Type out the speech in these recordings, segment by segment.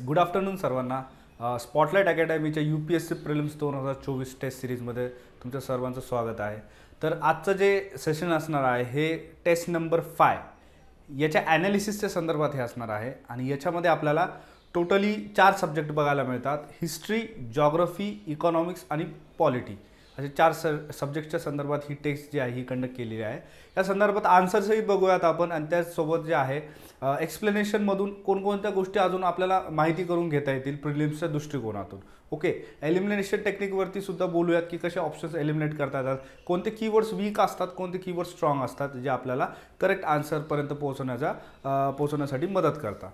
Good afternoon सर्वांना. Spotlight अकॅडमीच्या UPSC prelims 2024 taste सिरीजमध्ये तुमच्या सर्वांचं स्वागत आहे. तर आजचं जे सेशन असणार आहे हे टेस्ट नंबर 5 याच्या ॲनालिसिसच्या संदर्भात हे असणार आहे आणि याच्यामध्ये आपल्याला टोटली 4 सब्जेक्ट बघायला मिळतात. हिस्ट्री, जॉग्रफी, इकॉनॉमिक्स आणि पॉलिटी असे 4 सब्जेक्टच्या संदर्भात ही टेस्ट जी आहे ही कंडक्ट केलेली आहे. या संदर्भात आन्सर्सही बघूयात आपण आणि त्याचसोबत जे आहे एक्सप्लेनेशनमधून कोणकोणत्या गोष्टी अजून आपल्याला माहिती करून घेता येतील प्रिलिम्सच्या दृष्टिकोनातून. ओके, एलिमिनेशन टेक्निकवरती सुद्धा बोलूयात की कसे ऑप्शन्स एलिमिनेट करता येतात, कोणते कीवर्ड्स वीक असतात, कोणते कीवर्ड स्ट्रॉंग असतात जे आपल्याला करेक्ट आन्सरपर्यंत पोहोचण्यासाठी मदत करतात.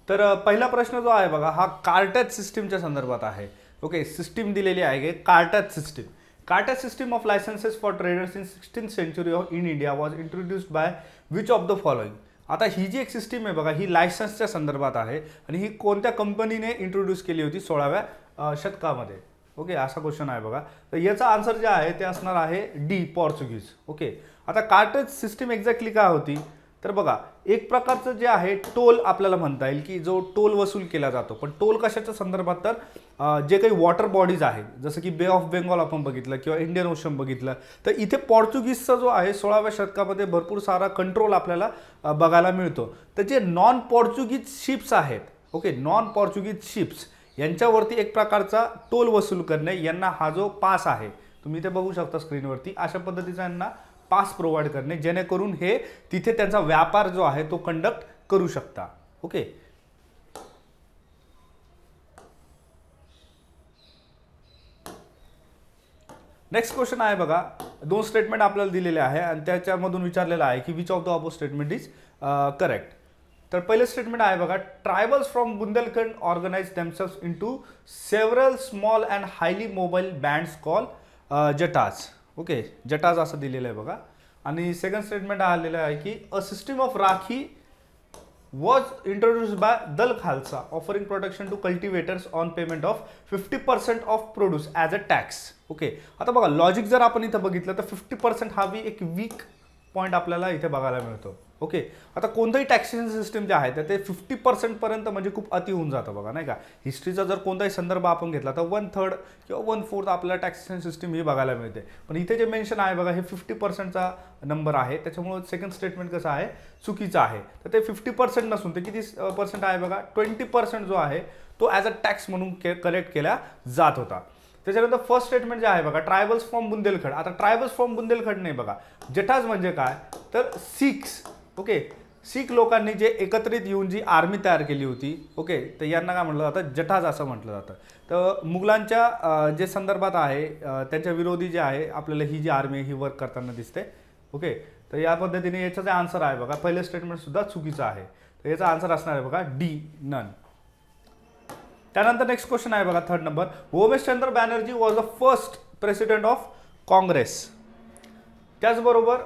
तर पहिला प्रश्न जो आहे बघा हा कार्टेज सिस्टीमच्या संदर्भात आहे. ओके, सिस्टीम दिलेली आहे cartaz system. Cartaz system of licences for traders in 16th century in India was introduced by which of the following. आता ही जी एक सिस्टीम आहे बघा ही लायसन्सच्या संदर्भात आहे आणि ही कोणत्या कंपनीने इंट्रोड्यूस केली होती 16व्या शतकामध्ये. ओके, असा क्वेश्चन आहे बघा. तर याचा आन्सर जे आहे ते असणार आहे डी, पोर्चुगीज. ओके, आता कार्टेज सिस्टीम एक्झॅक्टली काय होती तर बघा एक प्रकारचं जे आहे टोल आपल्याला म्हणता येईल की जो टोल वसूल केला जातो. पण टोल कशाच्या संदर्भात तर जे काही वॉटर बॉडीज आहेत जसं की बे ऑफ बेंगॉल आपण बघितलं किंवा इंडियन ओशन बघितलं तर इथे पोर्चुगीजचा जो आहे 16व्या शतकामध्ये भरपूर सारा कंट्रोल आपल्याला बघायला मिळतो. तर जे नॉन पोर्चुगीज शिप्स आहेत, ओके, नॉन पोर्चुगीज शिप्स यांच्यावरती एक प्रकारचा टोल वसूल करणे यांना हा जो पास आहे तुम्ही इथे बघू शकता स्क्रीनवरती अशा पद्धतीचा यांना पास प्रोव्हाइड करणे जेणेकरून हे तिथे त्यांचा व्यापार जो आहे तो कंडक्ट करू शकता. ओके, नेक्स्ट क्वेश्चन आहे बघा. 2 स्टेटमेंट आपल्याला दिलेले आहे आणि त्याच्यामधून विचारलेलं आहे की which of the above statement is correct. तर पहिले स्टेटमेंट आहे बघा, tribals from Bundelkhand organise themselves into several small and highly mobile bands call Jatas. Okay, Jatas असं दिलेलं आहे बघा. आणि सेकंड स्टेटमेंट आलेलं आहे की a system of rakhi was introduced by Dal Khalsa offering protection to cultivators on payment of 50% of produce as a tax. Okay, आता बघा लॉजिक जर आपण इथं बघितलं तर 50% हा एक वीक पॉईंट आपल्याला इथे बघायला मिळतो. ओके, आता कोणतंही टॅक्सेशन सिस्टम जे आहे तर ते 50% पर्यंत म्हणजे खूप अति होऊन जातं बघा नाही का. हिस्ट्रीचा जर कोणताही संदर्भ आपण घेतला तर 1/3 किंवा 1/4 आपल्याला टॅक्सेशन सिस्टम ही बघायला मिळते. पण इथे जे मेन्शन आहे बघा हे 50%चा नंबर आहे त्याच्यामुळे सेकंड स्टेटमेंट कसं आहे चुकीचं आहे. तर ते 50% नसून ते किती पर्सेंट आहे बघा 20% जो आहे तो ॲज अ टॅक्स म्हणून कलेक्ट केला जात होता. त्याच्यानंतर फर्स्ट स्टेटमेंट जे आहे बघा ट्रायबल्स फ्रॉम बुंदेलखंड. आता ट्रायबल्स फ्रॉम बुंदेलखंड नाही बघा, जटाज म्हणजे काय तर सिख्स. ओके, शीख लोकांनी जे एकत्रित येऊन जी आर्मी तयार केली होती. ओके, तर यांना काय म्हटलं जातं जटाज असं म्हटलं जातं. तर मुघलांच्या जे संदर्भात आहे त्यांच्या विरोधी जे आहे आपल्याला ही जी आर्मी ही वर्क करताना दिसते. ओके, तर या पद्धतीने याचा जे आन्सर आहे बघा पहिलं स्टेटमेंट सुद्धा चुकीचं आहे. तर याचा आन्सर असणार आहे बघा डी, नन. त्यानंतर नेक्स्ट क्वेश्चन आहे बघा third number, Womesh Chandra Banerjee was the first president of Congress. त्याचबरोबर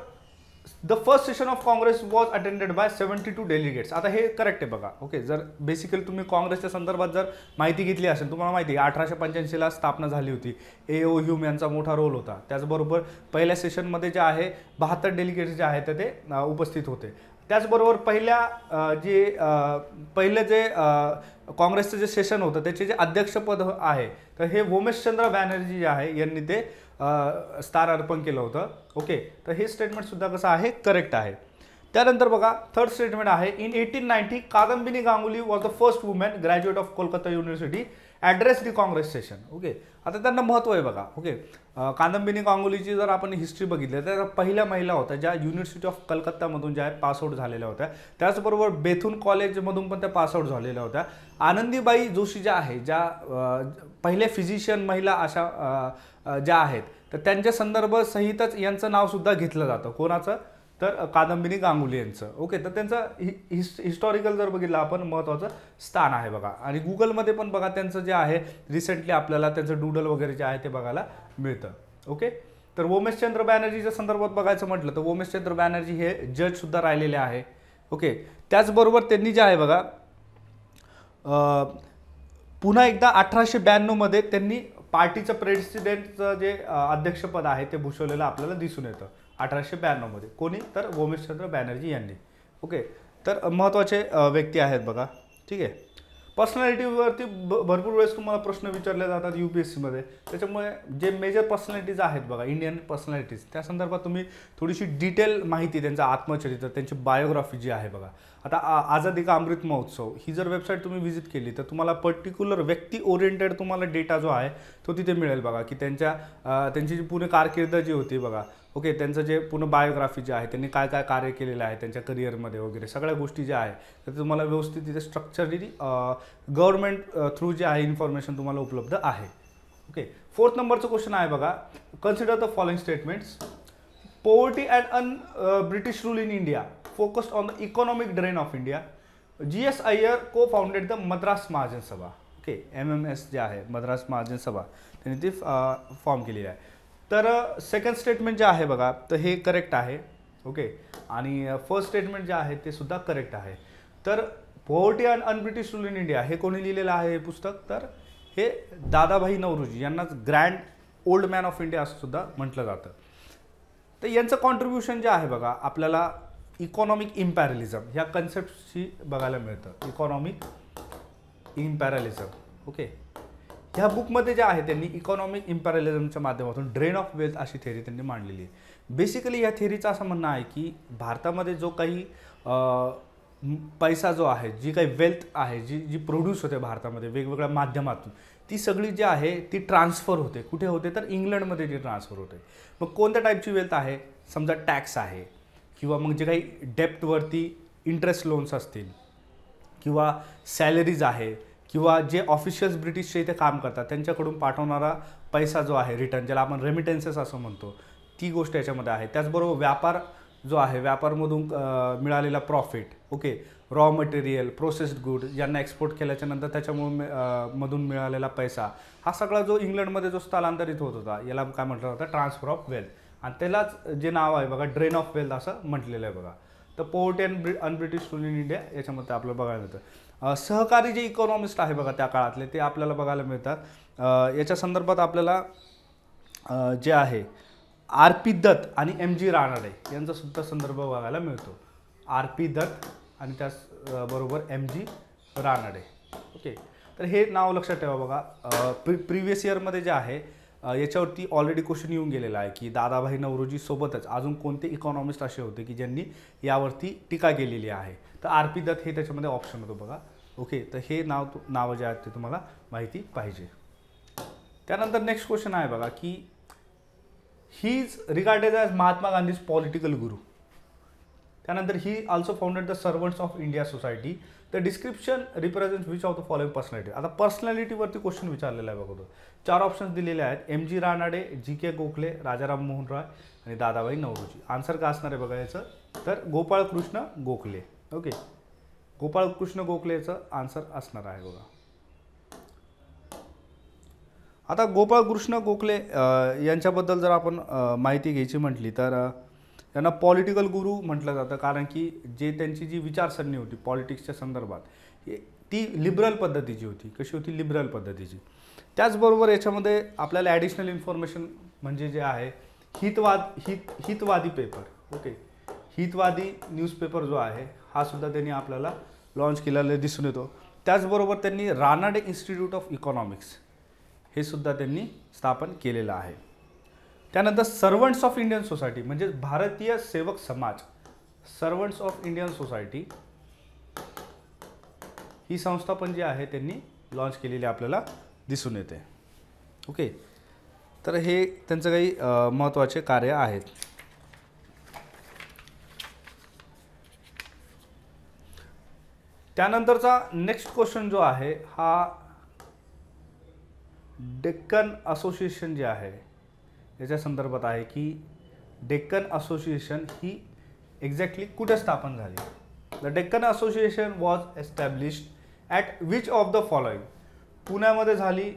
the first session of Congress was attended by 72 delegates. आता हे करेक्ट आहे बघा. ओके, जर बेसिकली तुम्ही काँग्रेसच्या संदर्भात जर माहिती घेतली असेल तुम्हाला माहिती आहे 1885ला स्थापना झाली होती. A.O. ह्यूम यांचा मोठा रोल होता. त्याचबरोबर पहिल्या सेशनमध्ये जे आहे 72 डेलिगेट्स जे आहेत ते उपस्थित होते. त्याचबरोबर पहिलं जे काँग्रेसचं जे सेशन होतं त्याचे जे अध्यक्षपद आहे तर हे होमेशचंद्र बॅनर्जी जे आहे यांनी ते स्थान अर्पण केलं होतं. ओके, तर हे स्टेटमेंट सुद्धा कसं आहे करेक्ट आहे. त्यानंतर बघा थर्ड स्टेटमेंट आहे in 1890 Kadambini Ganguly was the first woman graduate of Kolkata university address the Congress session. Okay, आता त्यांना महत्त्व आहे बघा. ओके, कादंबिनी गांगुलीची जर आपण हिस्ट्री बघितली तर पहिल्या महिला होत्या ज्या युनिव्हर्सिटी ऑफ कलकत्तामधून ज्या पासआउट झालेल्या होत्या. त्याचबरोबर बेथून कॉलेजमधून पण त्या पासआउट झालेल्या होत्या. आनंदीबाई जोशी ज्या आहे ज्या पहिल्या फिजिशियन महिला अशा ज्या आहेत तर त्यांच्या संदर्भ सहितच यांचं नाव सुद्धा घेतलं जातं. कोणाचं तर कादंबिनी गांगुली यांचं. ओके, तर त्यांचं हिस्टॉरिकल जर बघितलं आपण महत्त्वाचं स्थान आहे बघा. आणि गुगलमध्ये पण बघा त्यांचं जे आहे रिसेंटली आपल्याला त्यांचं डूडल वगैरे जे आहे ते बघायला मिळतं. ओके, तर होमेशचंद्र बॅनर्जीच्या संदर्भात बघायचं म्हटलं तर होमेशचंद्र बॅनर्जी हे जज सुद्धा राहिलेले आहे. ओके, त्याचबरोबर त्यांनी जे आहे बघा पुन्हा एकदा 1892 मध्ये त्यांनी पार्टीचं प्रेसिडेंटचं जे अध्यक्षपद आहे ते भूषवलेलं आपल्याला दिसून येतं 1892 मध्ये. कोणी? तर गोमेशचंद्र बॅनर्जी यांनी. ओके, तर महत्त्वाचे व्यक्ती आहेत बघा. ठीक आहे. पर्सनॅलिटीवरती भरपूर वेळेस तुम्हाला प्रश्न विचारले जातात UPSCमध्ये. त्याच्यामुळे जे मेजर पर्सनॅलिटीज आहेत बघा, इंडियन पर्सनॅलिटीज, त्या संदर्भात तुम्ही थोडीशी डिटेल माहिती, त्यांचं आत्मचरित्र, त्यांची बायोग्राफी जी आहे बघा. आता आझादी का अमृत महोत्सव ही जर वेबसाईट तुम्ही व्हिजिट केली तर तुम्हाला पर्टिक्युलर व्यक्ती ओरिएंटेड तुम्हाला डेटा जो आहे तो तिथे मिळेल बघा, की त्यांची जी पूर्ण कारकीर्द जी होती बघा. ओके, त्यांचं जे पूर्ण बायोग्राफी जे आहे, त्यांनी काय काय कार्य केलेलं आहे त्यांच्या करिअरमध्ये वगैरे सगळ्या गोष्टी ज्या आहे तर तुम्हाला व्यवस्थित तिथे स्ट्रक्चरली गव्हर्नमेंट थ्रू जे आहे इन्फॉर्मेशन तुम्हाला उपलब्ध आहे. ओके, 4th नंबरचं क्वेश्चन आहे बघा. Consider the following statements. Poverty and British rule in India focused on the economic drain of India. GS Iyer को फाउंडेड द मद्रास महाजन सभा. ओके, MMS जे आहे मद्रास महाजन सभा त्यांनी ती फॉर्म केलेली आहे. तर सेकंड स्टेटमेंट जे आहे बघा तर हे करेक्ट आहे. ओके, आणि फर्स्ट स्टेटमेंट जे आहे ते सुद्धा करेक्ट आहे. तर poverty and un-British rule in India हे कोणी लिहिलेलं आहे हे पुस्तक? तर हे दादाभाई नौरोजी यांनाच grand old man of India असं सुद्धा म्हटलं जातं. तर यांचं कॉन्ट्रीब्युशन जे आहे बघा आपल्याला इकॉनॉमिक इम्पॅरलिझम ह्या कन्सेप्टशी बघायला मिळतं. इकॉनॉमिक इम्पॅरलिझम. ओके, ह्या बुकमध्ये जे आहे त्यांनी इकॉनॉमिक इम्पॅरलिझमच्या माध्यमातून ड्रेन ऑफ वेल्थ अशी थेरी त्यांनी मांडलेली आहे. बेसिकली या थेरीचं असं म्हणणं आहे की भारतामध्ये जो काही पैसा जो आहे, जी काही वेल्थ आहे, जी प्रोड्यूस होते भारतामध्ये वेगवेगळ्या माध्यमातून, ती सगळी जी आहे ती ट्रान्सफर होते. कुठे होते? तर इंग्लंडमध्ये ती ट्रान्सफर होते. मग कोणत्या टाईपची वेल्थ आहे? समजा टॅक्स आहे, किंवा मग जे काही डेप्टवरती इंटरेस्ट लोन्स असतील, किंवा सॅलरीज आहे, किंवा जे ऑफिशियल्स ब्रिटिशचे इथे काम करतात त्यांच्याकडून पाठवणारा पैसा जो आहे रिटर्न, ज्याला आपण रेमिटेन्सेस असं म्हणतो, ती गोष्ट याच्यामध्ये आहे. त्याचबरोबर व्यापार जो आहे, व्यापारमधून मिळालेला profit. Okay, raw material, processed good यांना एक्सपोर्ट केल्याच्या नंतर त्याच्यामुळे मधून मिळालेला पैसा, हा सगळा जो इंग्लंडमध्ये जो स्थलांतरित होत होता याला काय म्हटलं जातं? Transfer of wealth. आणि त्यालाच जे नाव आहे बघा ड्रेन ऑफ वेल्थ असं म्हटलेलं आहे बघा. तर poverty and un-British rule in India याच्यामध्ये आपल्याला बघायला मिळतं. सहकारी जे इकॉनॉमिस्ट आहे बघा त्या काळातले ते आपल्याला बघायला मिळतात. याच्या संदर्भात आपल्याला जे आहे RP दत्त आणि MG रानडे यांचा सुद्धा संदर्भ बघायला मिळतो. RP दत्त आणि त्याचबरोबर MG रानडे. ओके, तर हे नाव लक्षात ठेवा बघा. प्रिव्हियस इयरमध्ये जे आहे याच्यावरती ऑलरेडी क्वेश्चन येऊन गेलेला आहे की दादाभाई नौरोजी सोबतच अजून कोणते इकॉनॉमिस्ट असे होते की ज्यांनी यावरती टीका केलेली आहे. तर RP दत्त हे त्याच्यामध्ये ऑप्शन होतं बघा. ओके, तर हे नाव जे आहेत ते तुम्हाला माहिती पाहिजे. त्यानंतर नेक्स्ट क्वेश्चन आहे बघा की he is regarded as Mahatma Gandhi's political गुरु. त्यानंतर he also founded the servants of India society. The description represents which of the following personality. आता पर्सनॅलिटीवरती क्वेश्चन विचारलेला आहे बघा. 4 ऑप्शन्स दिलेले आहेत. MG रानडे, GK गोखले, राजाराम मोहन रॉय आणि दादाभाई नौरोजी. आन्सर काय असणार आहे बघा याचं? तर गोपाळकृष्ण गोखले. ओके, गोपाळकृष्ण गोखले याचं आन्सर असणार आहे बघा. आता गोपाळकृष्ण गोखले यांच्याबद्दल जर आपण माहिती घ्यायची म्हटली तर यांना पॉलिटिकल गुरु म्हटलं जातं, कारण की जे त्यांची जी विचारसरणी होती पॉलिटिक्सच्या संदर्भात ती लिबरल पद्धतीची होती. कशी होती? लिबरल पद्धतीची. त्याचबरोबर याच्यामध्ये आपल्याला ॲडिशनल इन्फॉर्मेशन म्हणजे जे आहे Hitavadi paper. Okay, Hitavadi newspaper जो आहे हा सुद्धा त्यांनी आपल्याला लॉन्च केलेला दिसून येतो. त्याचबरोबर त्यांनी रानाडे इन्स्टिट्यूट ऑफ इकॉनॉमिक्स हे सुद्धा त्यांनी स्थापन केलेलं आहे. त्यानंतर सर्वंट्स ऑफ इंडियन सोसायटी म्हणजे भारतीय सेवक समाज, सर्वंट्स ऑफ इंडियन सोसायटी ही संस्था पण जी आहे त्यांनी लॉन्च केलेली आपल्याला दिसून येते. ओके, तर हे त्यांचं काही महत्त्वाचे कार्य आहेत. त्यानंतरचा नेक्स्ट क्वेश्चन जो आहे हा डेक्कन असोसिएशन जे आहे याच्या संदर्भात आहे की डेक्कन असोसिएशन ही एक्झॅक्टली कुठे स्थापन झाली. The Deccan association was established at which of the following. पुण्यामध्ये झाली.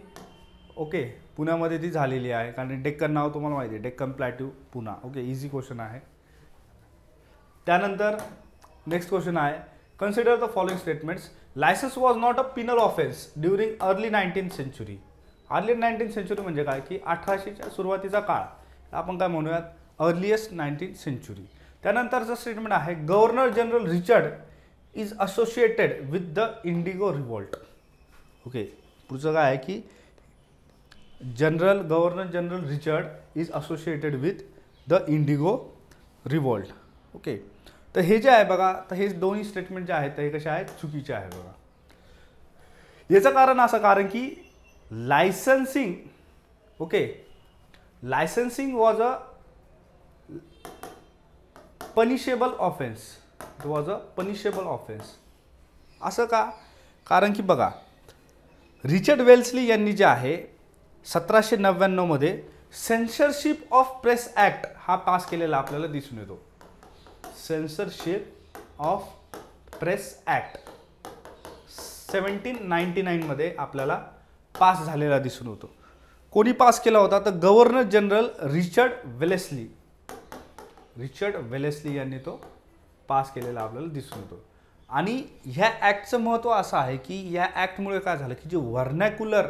ओके, पुण्यामध्ये ती झालेली आहे कारण डेक्कन नाव तुम्हाला माहिती आहे, Deccan plateau Poona. Okay, easy question आहे. त्यानंतर नेक्स्ट क्वेश्चन आहे consider the following statements. Licence was not a penal offence during early 19th century. Early 19th century म्हणजे काय की 1800च्या सुरुवातीचा काळ, आपण काय म्हणूयात अर्लिएस्ट 19th सेंचुरी. त्यानंतरचं स्टेटमेंट आहे governor general Richard is associated with the indigo revolt. Okay, पुढचं काय आहे की governor general Richard is associated with the indigo revolt. Okay, तर हे जे आहे बघा, तर हे दोन्ही स्टेटमेंट जे आहेत ते कसे आहेत, चुकीचे आहे बघा. याचं कारण असं, कारण की licensing, okay, licensing was a punishable offence. It was a punishable offence. असं का? कारण की बघा, रिचर्ड वेल्सली यांनी जे आहे 1799 मध्ये सेन्सरशिप ऑफ प्रेस ॲक्ट हा पास केलेला आपल्याला दिसून येतो. सेन्सरशिप ऑफ प्रेस ॲक्ट 1799 मध्ये आपल्याला पास झालेला दिसून होतो. कोणी पास केला होता? तर गव्हर्नर जनरल रिचर्ड वेलेस्ली यांनी तो पास केलेला आपल्याला दिसून येतो. आणि ह्या ॲक्टचं महत्त्व असं आहे की या ॲक्टमुळे काय झालं की जे व्हर्नॅक्युलर,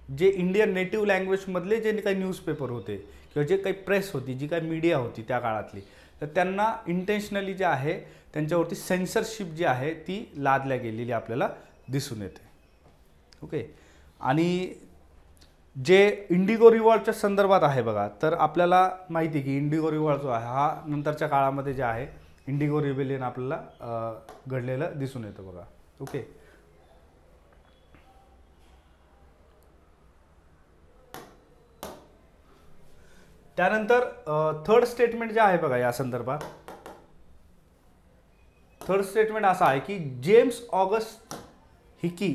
जे इंडियन नेटिव्ह लँग्वेजमधले जे काही न्यूजपेपर होते किंवा जे काही प्रेस होती, जी काही मीडिया होती त्या काळातली, तर त्यांना इंटेन्शनली जे आहे त्यांच्यावरती सेन्सरशिप जी आहे ती लादल्या गेलेली आपल्याला दिसून येते. ओके, आणि जे इंडिगो रिव्हॉल्टच्या संदर्भात आहे बघा, तर आपल्याला माहिती आहे की इंडिगो रिव्हॉल्ट जो आहे हा नंतरच्या काळामध्ये जे आहे इंडिगो रिबेलियन आपल्याला घडलेलं दिसून येतं बघा. ओके, त्यानंतर थर्ड स्टेटमेंट जे आहे बघा या संदर्भात, थर्ड स्टेटमेंट असा आहे की James August Hicky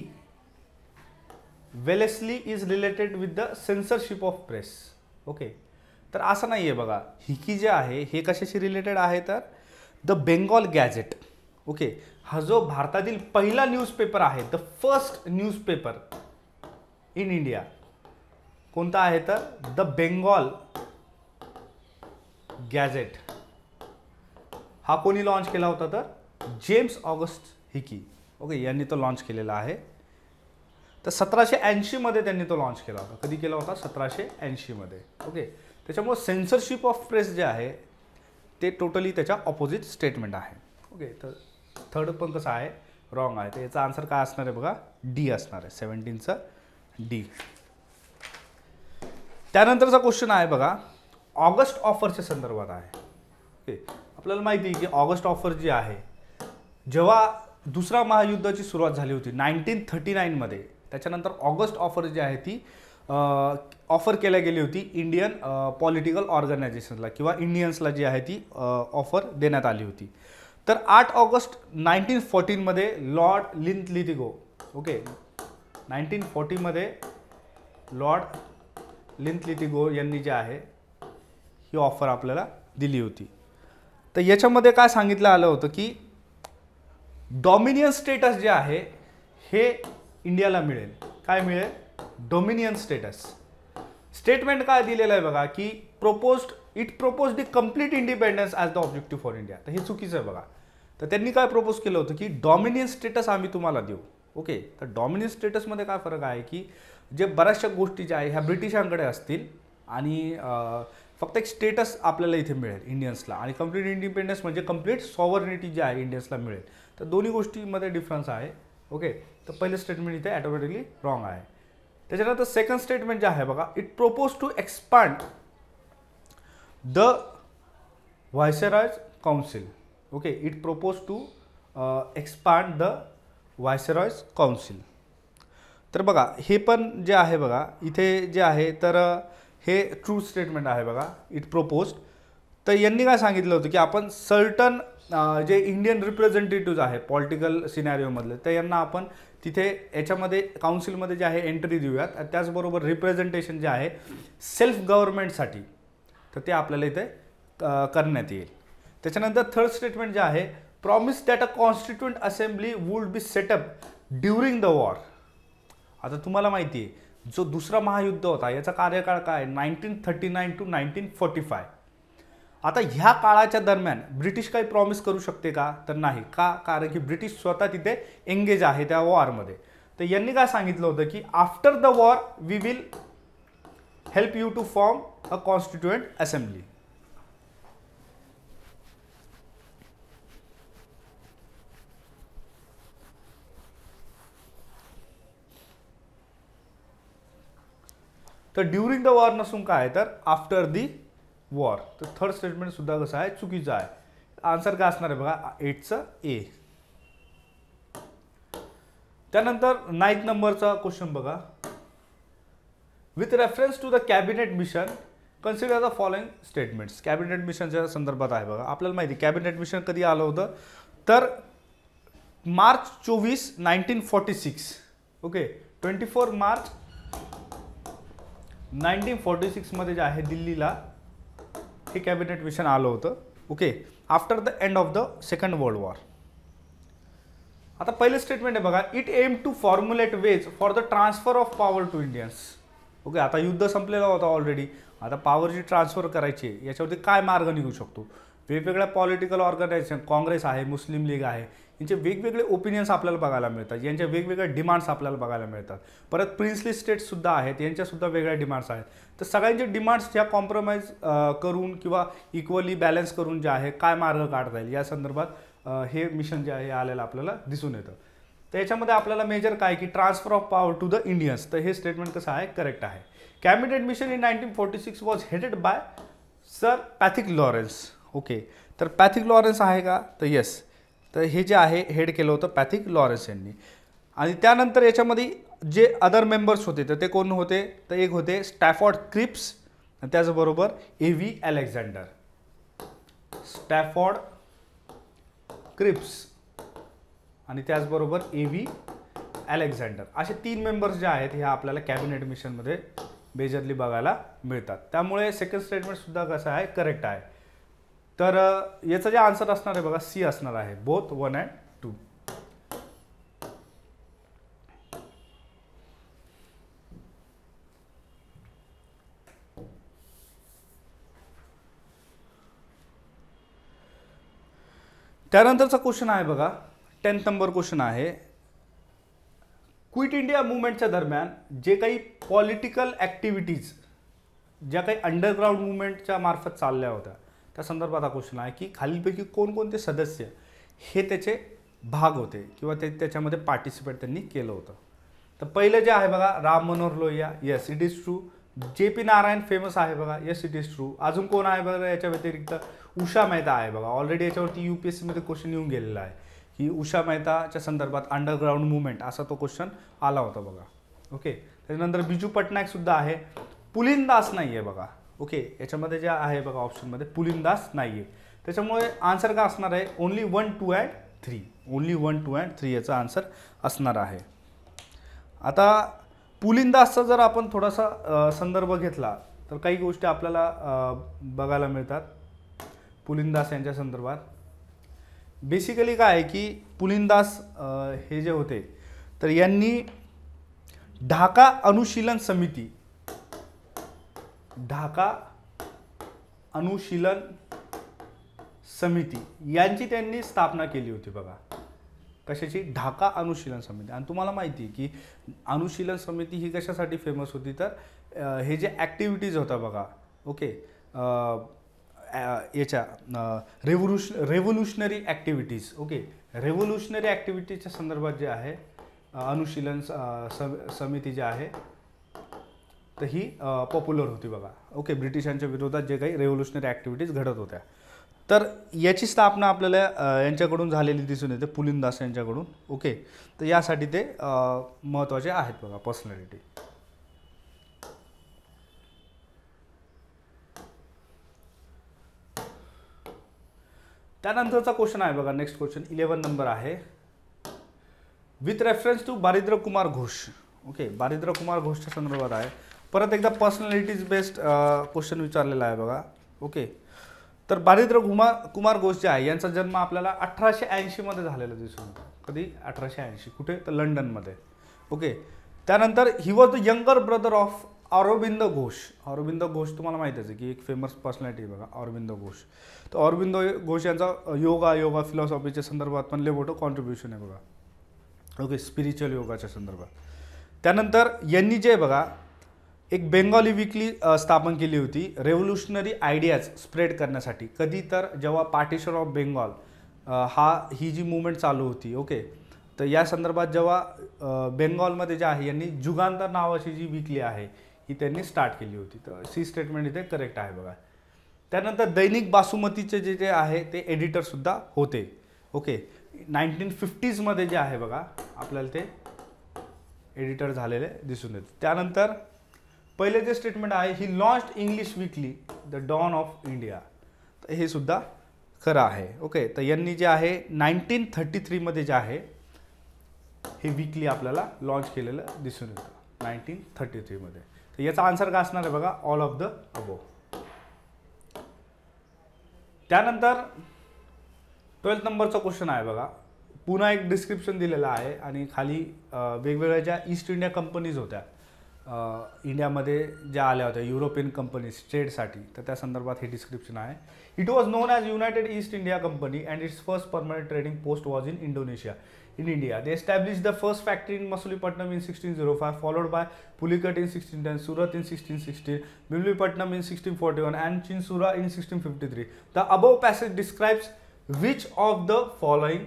Wellesley is related with the censorship of press. Okay, तर असं नाही आहे बघा, हिकी जे आहे हे कशाशी रिलेटेड आहे तर द बेंगॉल गॅझेट. ओके, हा जो भारतातील पहिला न्यूजपेपर आहे, the first newspaper in India, कोणता आहे तर द बेंगॉल गॅझेट. हा कोणी लॉन्च केला होता तर जेम्स ऑगस्ट हिकी. ओके, यांनी तो लॉन्च केलेला आहे. तर 1780 मध्ये त्यांनी तो लॉन्च केला होता. कधी केला होता? 1780 मध्ये. ओके, त्याच्यामुळे सेन्सरशिप ऑफ प्रेस जे आहे ते टोटली त्याच्या ऑपोजिट स्टेटमेंट आहे. ओके, तर थर्ड पण कसं आहे, रॉंग आहे. तर याचा आन्सर काय असणार आहे बघा, डी असणार आहे, 17चं डी. त्यानंतरचा क्वेश्चन आहे बघा, ऑगस्ट ऑफरच्या संदर्भात आहे. ओके, आपल्याला माहिती आहे की ऑगस्ट ऑफर जी आहे, जेव्हा दुसरा महायुद्धाची सुरुवात झाली होती 1939 मध्ये, त्याच्यानंतर ऑगस्ट ऑफर जी आहे ती ऑफर केल्या गेली होती इंडियन पॉलिटिकल ऑर्गनायझेशनला किंवा इंडियन्सला जी आहे ती ऑफर देण्यात आली होती. तर 8 ऑगस्ट 1914 मध्ये लॉर्ड लिंथलिथिगो, ओके, 1940 मध्ये लॉर्ड लिंथलिथिगो यांनी जे आहे ही ऑफर आपल्याला दिली होती. तर याच्यामध्ये काय सांगितलं आलं होतं की डॉमिनियन स्टेटस जे आहे हे इंडियाला मिळेल. काय मिळेल? Dominion status. स्टेटमेंट काय दिलेलं आहे बघा की it proposed the complete independence as the objective for India. तर हे चुकीचं आहे बघा. तर त्यांनी काय प्रपोज केलं होतं की डॉमिनियन स्टेटस आम्ही तुम्हाला देऊ. ओके, तर डॉमिनियन स्टेटसमध्ये काय फरक आहे की जे बऱ्याचशा गोष्टी ज्या आहे ह्या ब्रिटिशांकडे असतील आणि फक्त एक स्टेटस आपल्याला इथे मिळेल इंडियन्सला, आणि कंप्लीट इंडिपेंडन्स म्हणजे कंप्लीट सॉव्हर्निटी जी आहे इंडियन्सला मिळेल. तर दोन्ही गोष्टींमध्ये डिफरन्स आहे. ओके, तर पहिलं स्टेटमेंट इथे ॲटोमॅटिकली रॉंग आहे. त्याच्यानंतर सेकंड स्टेटमेंट जे आहे बघा, it propose to expand the viceroy's council. Okay, it propose to expand the viceroy's council. तर बघा हे पण जे आहे बघा इथे जे आहे तर हे ट्रू स्टेटमेंट आहे बघा, इट प्रोपोज्ड. तर यांनी काय सांगितलं होतं की आपण सर्टन जे इंडियन रिप्रेझेंटेटिव्ह आहे पॉलिटिकल सिनॅरिओमधले, तर यांना आपण तिथे याच्यामध्ये काउन्सिलमध्ये जे आहे एंट्री देऊयात. त्याचबरोबर रिप्रेझेंटेशन जे आहे सेल्फ गव्हर्नमेंटसाठी तर ते आपल्याला इथे करण्यात येईल. त्याच्यानंतर थर्ड स्टेटमेंट जे आहे, promise that a constituent assembly would be set up during the war. आता तुम्हाला माहिती आहे जो दुसरा महायुद्ध होता याचा कार्यकाळ काय 1939 to 1945. आता ह्या काळाच्या दरम्यान ब्रिटिश काही प्रॉमिस करू शकते का तर नाही. का? कारण की ब्रिटिश स्वतः तिथे एंगेज आहे त्या वॉरमध्ये. तर यांनी काय सांगितलं होतं की after the war we will help you to form a constituent assembly. तर ड्युरिंग द वॉर नसून काय तर आफ्टर दी वॉर. तर थर्ड स्टेटमेंट सुद्धा कसं आहे चुकीचं आहे. आन्सर काय असणार आहे बघा 8चं ए. त्यानंतर 9th नंबरचा क्वेश्चन बघा. With reference to the cabinet mission consider the following statements. Cabinet मिशनच्या संदर्भात आहे बघा. आपल्याला माहिती कॅबिनेट मिशन कधी आलं होतं तर मार्च 24, 1946. ओके 24 मार्च 1946 मध्ये जे आहे दिल्लीला हे कॅबिनेट मिशन आलं होतं. Okay after the end of the second world war. आता पहिले स्टेटमेंट आहे बघा. It aim to formulate ways for the transfer of power to Indians. Okay आता युद्ध संपलेला होता ऑलरेडी. आता पॉवरची ट्रान्सफर करायची आहे याच्यावरती काय मार्ग निघू शकतो. वेगवेगळ्या पॉलिटिकल ऑर्गनायझेशन काँग्रेस आहे, मुस्लिम लीग आहे, यांचे वेगवेगळे ओपिनियन्स आपल्याला बघायला मिळतात. यांच्या वेगवेगळ्या डिमांड्स आपल्याला बघायला मिळतात. परत प्रिन्सली स्टेट्स सुद्धा आहेत, यांच्यासुद्धा वेगळ्या डिमांड्स आहेत. तर सगळ्यांचे डिमांड्स ह्या कॉम्प्रोमाइज करून किंवा इक्वली बॅलन्स करून जे आहे काय मार्ग काढता येईल या संदर्भात हे मिशन जे आहे आलेलं आपल्याला दिसून येतं. तर याच्यामध्ये आपल्याला मेजर काय की transfer of power to the Indians. तर हे स्टेटमेंट कसं आहे करेक्ट आहे. Cabinet mission in 1946 was headed by sir Pethick Lawrence. Okay तर पॅथिक लॉरेन्स आहे का तर येस. तर हे जे आहे हेड केलं होतं पॅथिक लॉरेन्स यांनी. आणि त्यानंतर याच्यामध्ये जे अदर मेंबर्स होते तर ते कोण होते तर एक होते स्टॅफॉर्ड क्रिप्स आणि त्याचबरोबर AV अलेक्झांडर. स्टॅफॉर्ड क्रिप्स आणि त्याचबरोबर AV अलेक्झांडर असे 3 मेंबर्स जे आहेत हे आपल्याला कॅबिनेट मिशनमध्ये मेजरली बघायला मिळतात. त्यामुळे सेकंड स्टेटमेंट सुद्धा कसं आहे करेक्ट आहे. तर याचं जे आन्सर असणार आहे बघा सी असणार आहे बोथ 1 and 2. त्यानंतरचा क्वेश्चन आहे बघा 10th नंबर क्वेश्चन आहे. क्विट इंडिया मुवमेंटच्या दरम्यान जे काही पॉलिटिकल ॲक्टिव्हिटीज ज्या काही अंडरग्राऊंड मुवमेंटच्या मार्फत चालल्या होत्या त्या संदर्भात हा क्वेश्चन आहे की खालीलपैकी कोणकोणते सदस्य हे त्याचे भाग होते किंवा ते त्याच्यामध्ये पार्टिसिपेट त्यांनी केलं होतं. तर पहिलं जे आहे बघा Ram Manohar Lohia. Yes it is true. JP Narayan famous आहे बघा. Yes it is true. अजून कोण आहे बघा याच्या व्यतिरिक्त उषा मेहता आहे बघा. ऑलरेडी याच्यावरती UPSC मध्ये क्वेश्चन येऊन गेलेला आहे की उषा मेहताच्या संदर्भात अंडरग्राऊंड मुवमेंट असा तो क्वेश्चन आला होता बघा. ओके त्याच्यानंतर बिजू पटनायक सुद्धा आहे. पुलिनदास नाही आहे बघा. ओके याच्यामध्ये जे आहे बघा ऑप्शनमध्ये पुलिनदास नाही आहे. त्याच्यामुळे आन्सर का असणार आहे ओनली 1, 2 and 3. ओनली 1, 2 and 3 याचा आन्सर असणार आहे. आता पुलिनदासचा जर आपण थोडासा संदर्भ घेतला तर काही गोष्टी आपल्याला बघायला मिळतात पुलिनदास यांच्या संदर्भात. बेसिकली काय आहे की पुलिनदास हे जे होते तर यांनी ढाका अनुशीलन समिती यांची त्यांनी स्थापना केली होती बघा. कशाची ढाका अनुशीलन समिती. आणि तुम्हाला माहिती आहे की अनुशीलन समिती ही कशासाठी फेमस होती तर हे जे ॲक्टिव्हिटीज होता बघा. ओके याच्या रेव्होल्युशनरी ॲक्टिव्हिटीज. ओके रेव्होल्युशनरी ॲक्टिव्हिटीजच्या संदर्भात जे आहे अनुशीलन समिती जी आहे तर ही पॉप्युलर होती बघा. ओके ब्रिटिशांच्या विरोधात जे काही रेव्होल्युशनरी ॲक्टिव्हिटीज घडत होत्या तर याची स्थापना आपल्याला यांच्याकडून झालेली दिसून येते पुलिनदास यांच्याकडून. ओके तर यासाठी ते महत्त्वाचे आहेत बघा पर्सनॅलिटी. त्यानंतरचा क्वेश्चन आहे बघा नेक्स्ट क्वेश्चन 11 नंबर आहे. With reference to Barindra Kumar Ghosh. Okay Barindra Kumar घोषच्या संदर्भात आहे. परत एकदा पर्सनॅलिटीज बेस्ड क्वेश्चन विचारलेला आहे बघा. ओके तर बारिंद्र कुमार घोष जे आहे यांचा जन्म आपल्याला 1880 मध्ये झालेला दिसून येतो. कधी 1880 कुठे तर लंडनमध्ये. ओके त्यानंतर he was the younger brother of Aurobindo Ghosh. Aurobindo Ghosh तुम्हाला माहितीच आहे की एक फेमस पर्सनॅलिटी बघा अरविंद घोष. तर अरविंद घोष यांचा योगा फिलॉसॉफीच्या संदर्भात पण लय मोठं कॉन्ट्रीब्युशन आहे बघा. ओके, स्पिरिच्युअल योगाच्या संदर्भात. त्यानंतर यांनी जे बघा एक बेंगॉली वीकली स्थापन केली होती रेव्होल्युशनरी आयडियाज स्प्रेड करण्यासाठी. कधी तर जेव्हा पार्टिशन ऑफ बेंगॉल ही जी मुवमेंट चालू होती. ओके, तर या संदर्भात जेव्हा बेंगॉलमध्ये जे आहे यांनी जुगांतर नावाची जी वीकली आहे ही त्यांनी स्टार्ट केली होती. तर सी स्टेटमेंट इथे करेक्ट आहे बघा. त्यानंतर दैनिक बासुमतीचे जे जे आहे ते एडिटरसुद्धा होते. ओके, 1950मध्ये जे आहे बघा आपल्याला ते एडिटर झालेले दिसून येते. त्यानंतर पहिले जे स्टेटमेंट आहे he launched English weekly the Dawn of India. तर हे सुद्धा खरं आहे. ओके, तर यांनी जे आहे 1933मध्ये जे आहे हे वीकली आपल्याला लॉन्च केलेलं दिसून येतं 1933मध्ये. तर याचा आन्सर काय असणार आहे बघा, ऑल ऑफ द अबोव. त्यानंतर 12th नंबरचा क्वेश्चन आहे बघा. पुन्हा एक डिस्क्रिप्शन दिलेलं आहे आणि खाली वेगवेगळ्या ज्या ईस्ट इंडिया कंपनीज होत्या इंडियामध्ये ज्या आल्या होत्या युरोपियन कंपनीज ट्रेडसाठी, तर त्या संदर्भात हे डिस्क्रिप्शन आहे. It was non as United east India company and it's first permanent trading post was in Indonesia. In India, they established the first factory in Masulipatam in 1605, followed by Pulicat in 1610, Surat in 1616, Bimlipatnam in 1641, and Chinsura in 1653. The above passage describes which of the following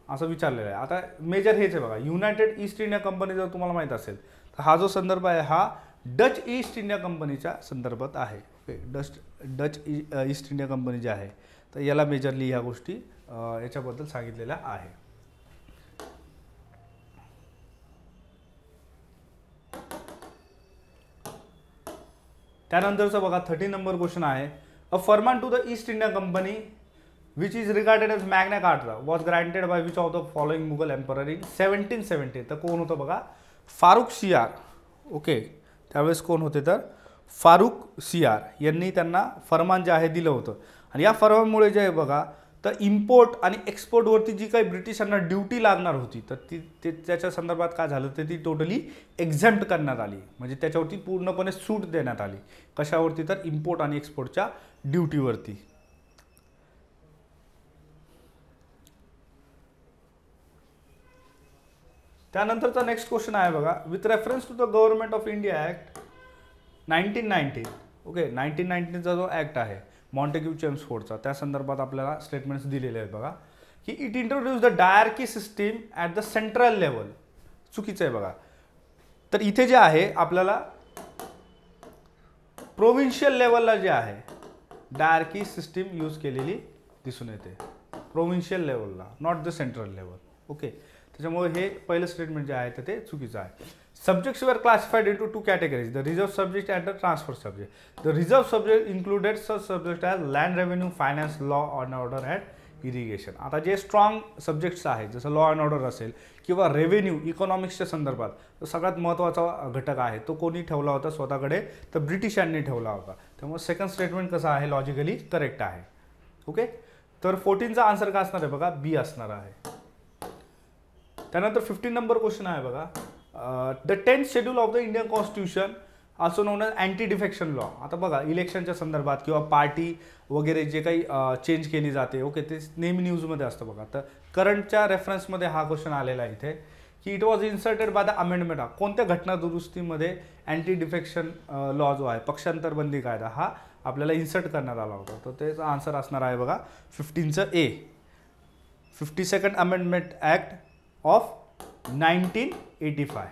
असं विचारलेलं आहे. आता major हेच आहे बघा, United east India company जर तुम्हाला माहीत असेल तर हा जो संदर्भ आहे हा डच ईस्ट इंडिया कंपनीच्या संदर्भात आहे. Okay, Dutch East India company जी आहे तर याला मेजरली ह्या गोष्टी याच्याबद्दल सांगितलेल्या आहे. त्यानंतरचा बघा 13 नंबर क्वेश्चन आहे. A farman to the East India company which is regarded as Magna Carta was granted by which of the following Mughal emperor in 1770. तर कोण होतं बघा, फारुख सियार. ओके, त्यावेळेस कोण होते तर फारुख सियार यांनी त्यांना फरमान जे आहे दिलं होतं. आणि या फरमानमुळे जे आहे बघा तर इम्पोर्ट आणि एक्सपोर्टवरती जी काही ब्रिटिशांना ड्युटी लागणार होती तर ती त्याच्या संदर्भात काय झालं तर ती टोटली एक्झेम्प्ट करण्यात आली. म्हणजे त्याच्यावरती पूर्णपणे सूट देण्यात आली. कशावरती तर इम्पोर्ट आणि एक्सपोर्टच्या ड्युटीवरती. त्यानंतरचा नेक्स्ट क्वेश्चन आहे बघा. With reference to the government of India act 1919. Okay, 1919चा जो ॲक्ट आहे मॉन्टेग्यू चेम्सफोर्डचा त्या संदर्भात आपल्याला स्टेटमेंट्स दिलेले आहेत बघा की it introduce the dyarchy system at the central level. चुकीचं आहे बघा. तर इथे जे आहे आपल्याला प्रोव्हिन्शियल लेवलला जे आहे डायरकी सिस्टीम यूज केलेली दिसून येते. प्रोव्हिन्शियल लेवलला, not the central level. Okay, त्याच्यामुळे हे पहिलं स्टेटमेंट जे आहे तर ते चुकीचं आहे. Subjects were classified into two categories, the reserve subject and the transfer subject. The reserve subject included such subjects as land revenue, finance, law and order and irrigation. आता जे स्ट्रॉंग सब्जेक्ट्स आहेत जसं लॉ अँड ऑर्डर असेल किंवा revenue इकॉनॉमिक्सच्या संदर्भात तर सगळ्यात महत्त्वाचा घटक आहे तो कोणी ठेवला होता स्वतःकडे तर ब्रिटिशांनी ठेवला होता. त्यामुळे सेकंड स्टेटमेंट कसं आहे लॉजिकली करेक्ट आहे. ओके, तर 14चा आन्सर काय असणार आहे बघा, बी असणार आहे. त्यानंतर 15 नंबर क्वेश्चन आहे बघा. The 10th schedule of the Indian constitution also known as anti defection law. आता बघा इलेक्शनच्या संदर्भात किंवा पार्टी वगैरे जे काही चेंज केली जाते ओके ते नेहमी न्यूजमध्ये असतं बघा. तर करंटच्या रेफरन्समध्ये हा क्वेश्चन आलेला आहे इथे की it was inserted by the amendment. कोणत्या घटना दुरुस्तीमध्ये अँटी डिफेक्शन लॉ जो आहे पक्षांतरबंदी कायदा हा आपल्याला इन्सर्ट करण्यात आला होता. तर त्याचा आन्सर असणार आहे बघा 15चं ए, 52nd अमेंडमेंट ॲक्ट ऑफ 1985.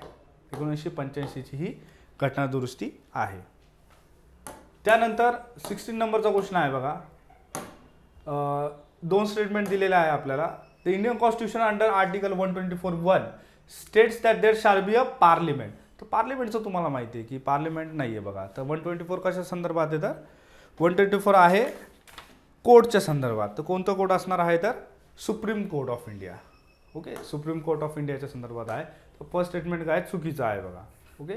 1985ची ही घटना दुरुस्ती आहे. त्यानंतर 16 नंबरचा क्वेश्चन आहे बघा. दोन स्टेटमेंट दिलेले आहे आपल्याला. The Indian constitution under article 124(1) states that there shall be a parliament. तर पार्लिमेंटचं तुम्हाला माहिती आहे की पार्लिमेंट नाही आहे बघा. तर 124 कशा संदर्भात आहे तर 124 आहे कोर्टच्या संदर्भात. तर कोणतं कोर्ट असणार आहे तर supreme court of India. Okay, supreme court of इंडियाच्या संदर्भात आहे. तर फर्स्ट स्टेटमेंट काय चुकीचं आहे बघा. ओके,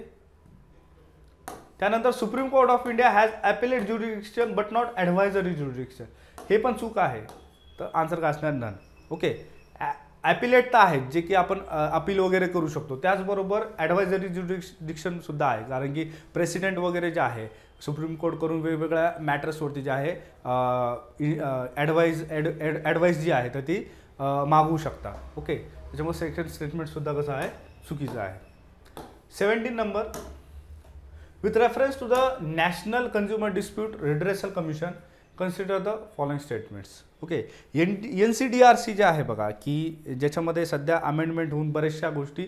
त्यानंतर supreme court of India has appellate jurisdiction but not advisory jurisdiction. हे पण चूक आहे. तर आन्सर काय असणार नन. ओके, ॲपिलेट तर आहेत जे की आपण अपील वगैरे करू शकतो. त्याचबरोबर ॲडव्हायझरी ज्युरिडिक्शन सुद्धा आहे कारण की प्रेसिडेंट वगैरे जे आहे सुप्रीम कोर्ट करून वेगवेगळ्या मॅटर्सवरती जे आहे ॲडवाईज जी आहे तर ती मागवू शकता. ओके, त्याच्यामुळे सेकंड स्टेटमेंट सुद्धा कसं आहे, चुकीचं आहे. 17 number, with reference to the national consumer dispute redressal commission consider the following statements. Okay, NCDRC जे आहे बघा, की ज्याच्यामध्ये सध्या अमेंडमेंट होऊन बऱ्याचशा गोष्टी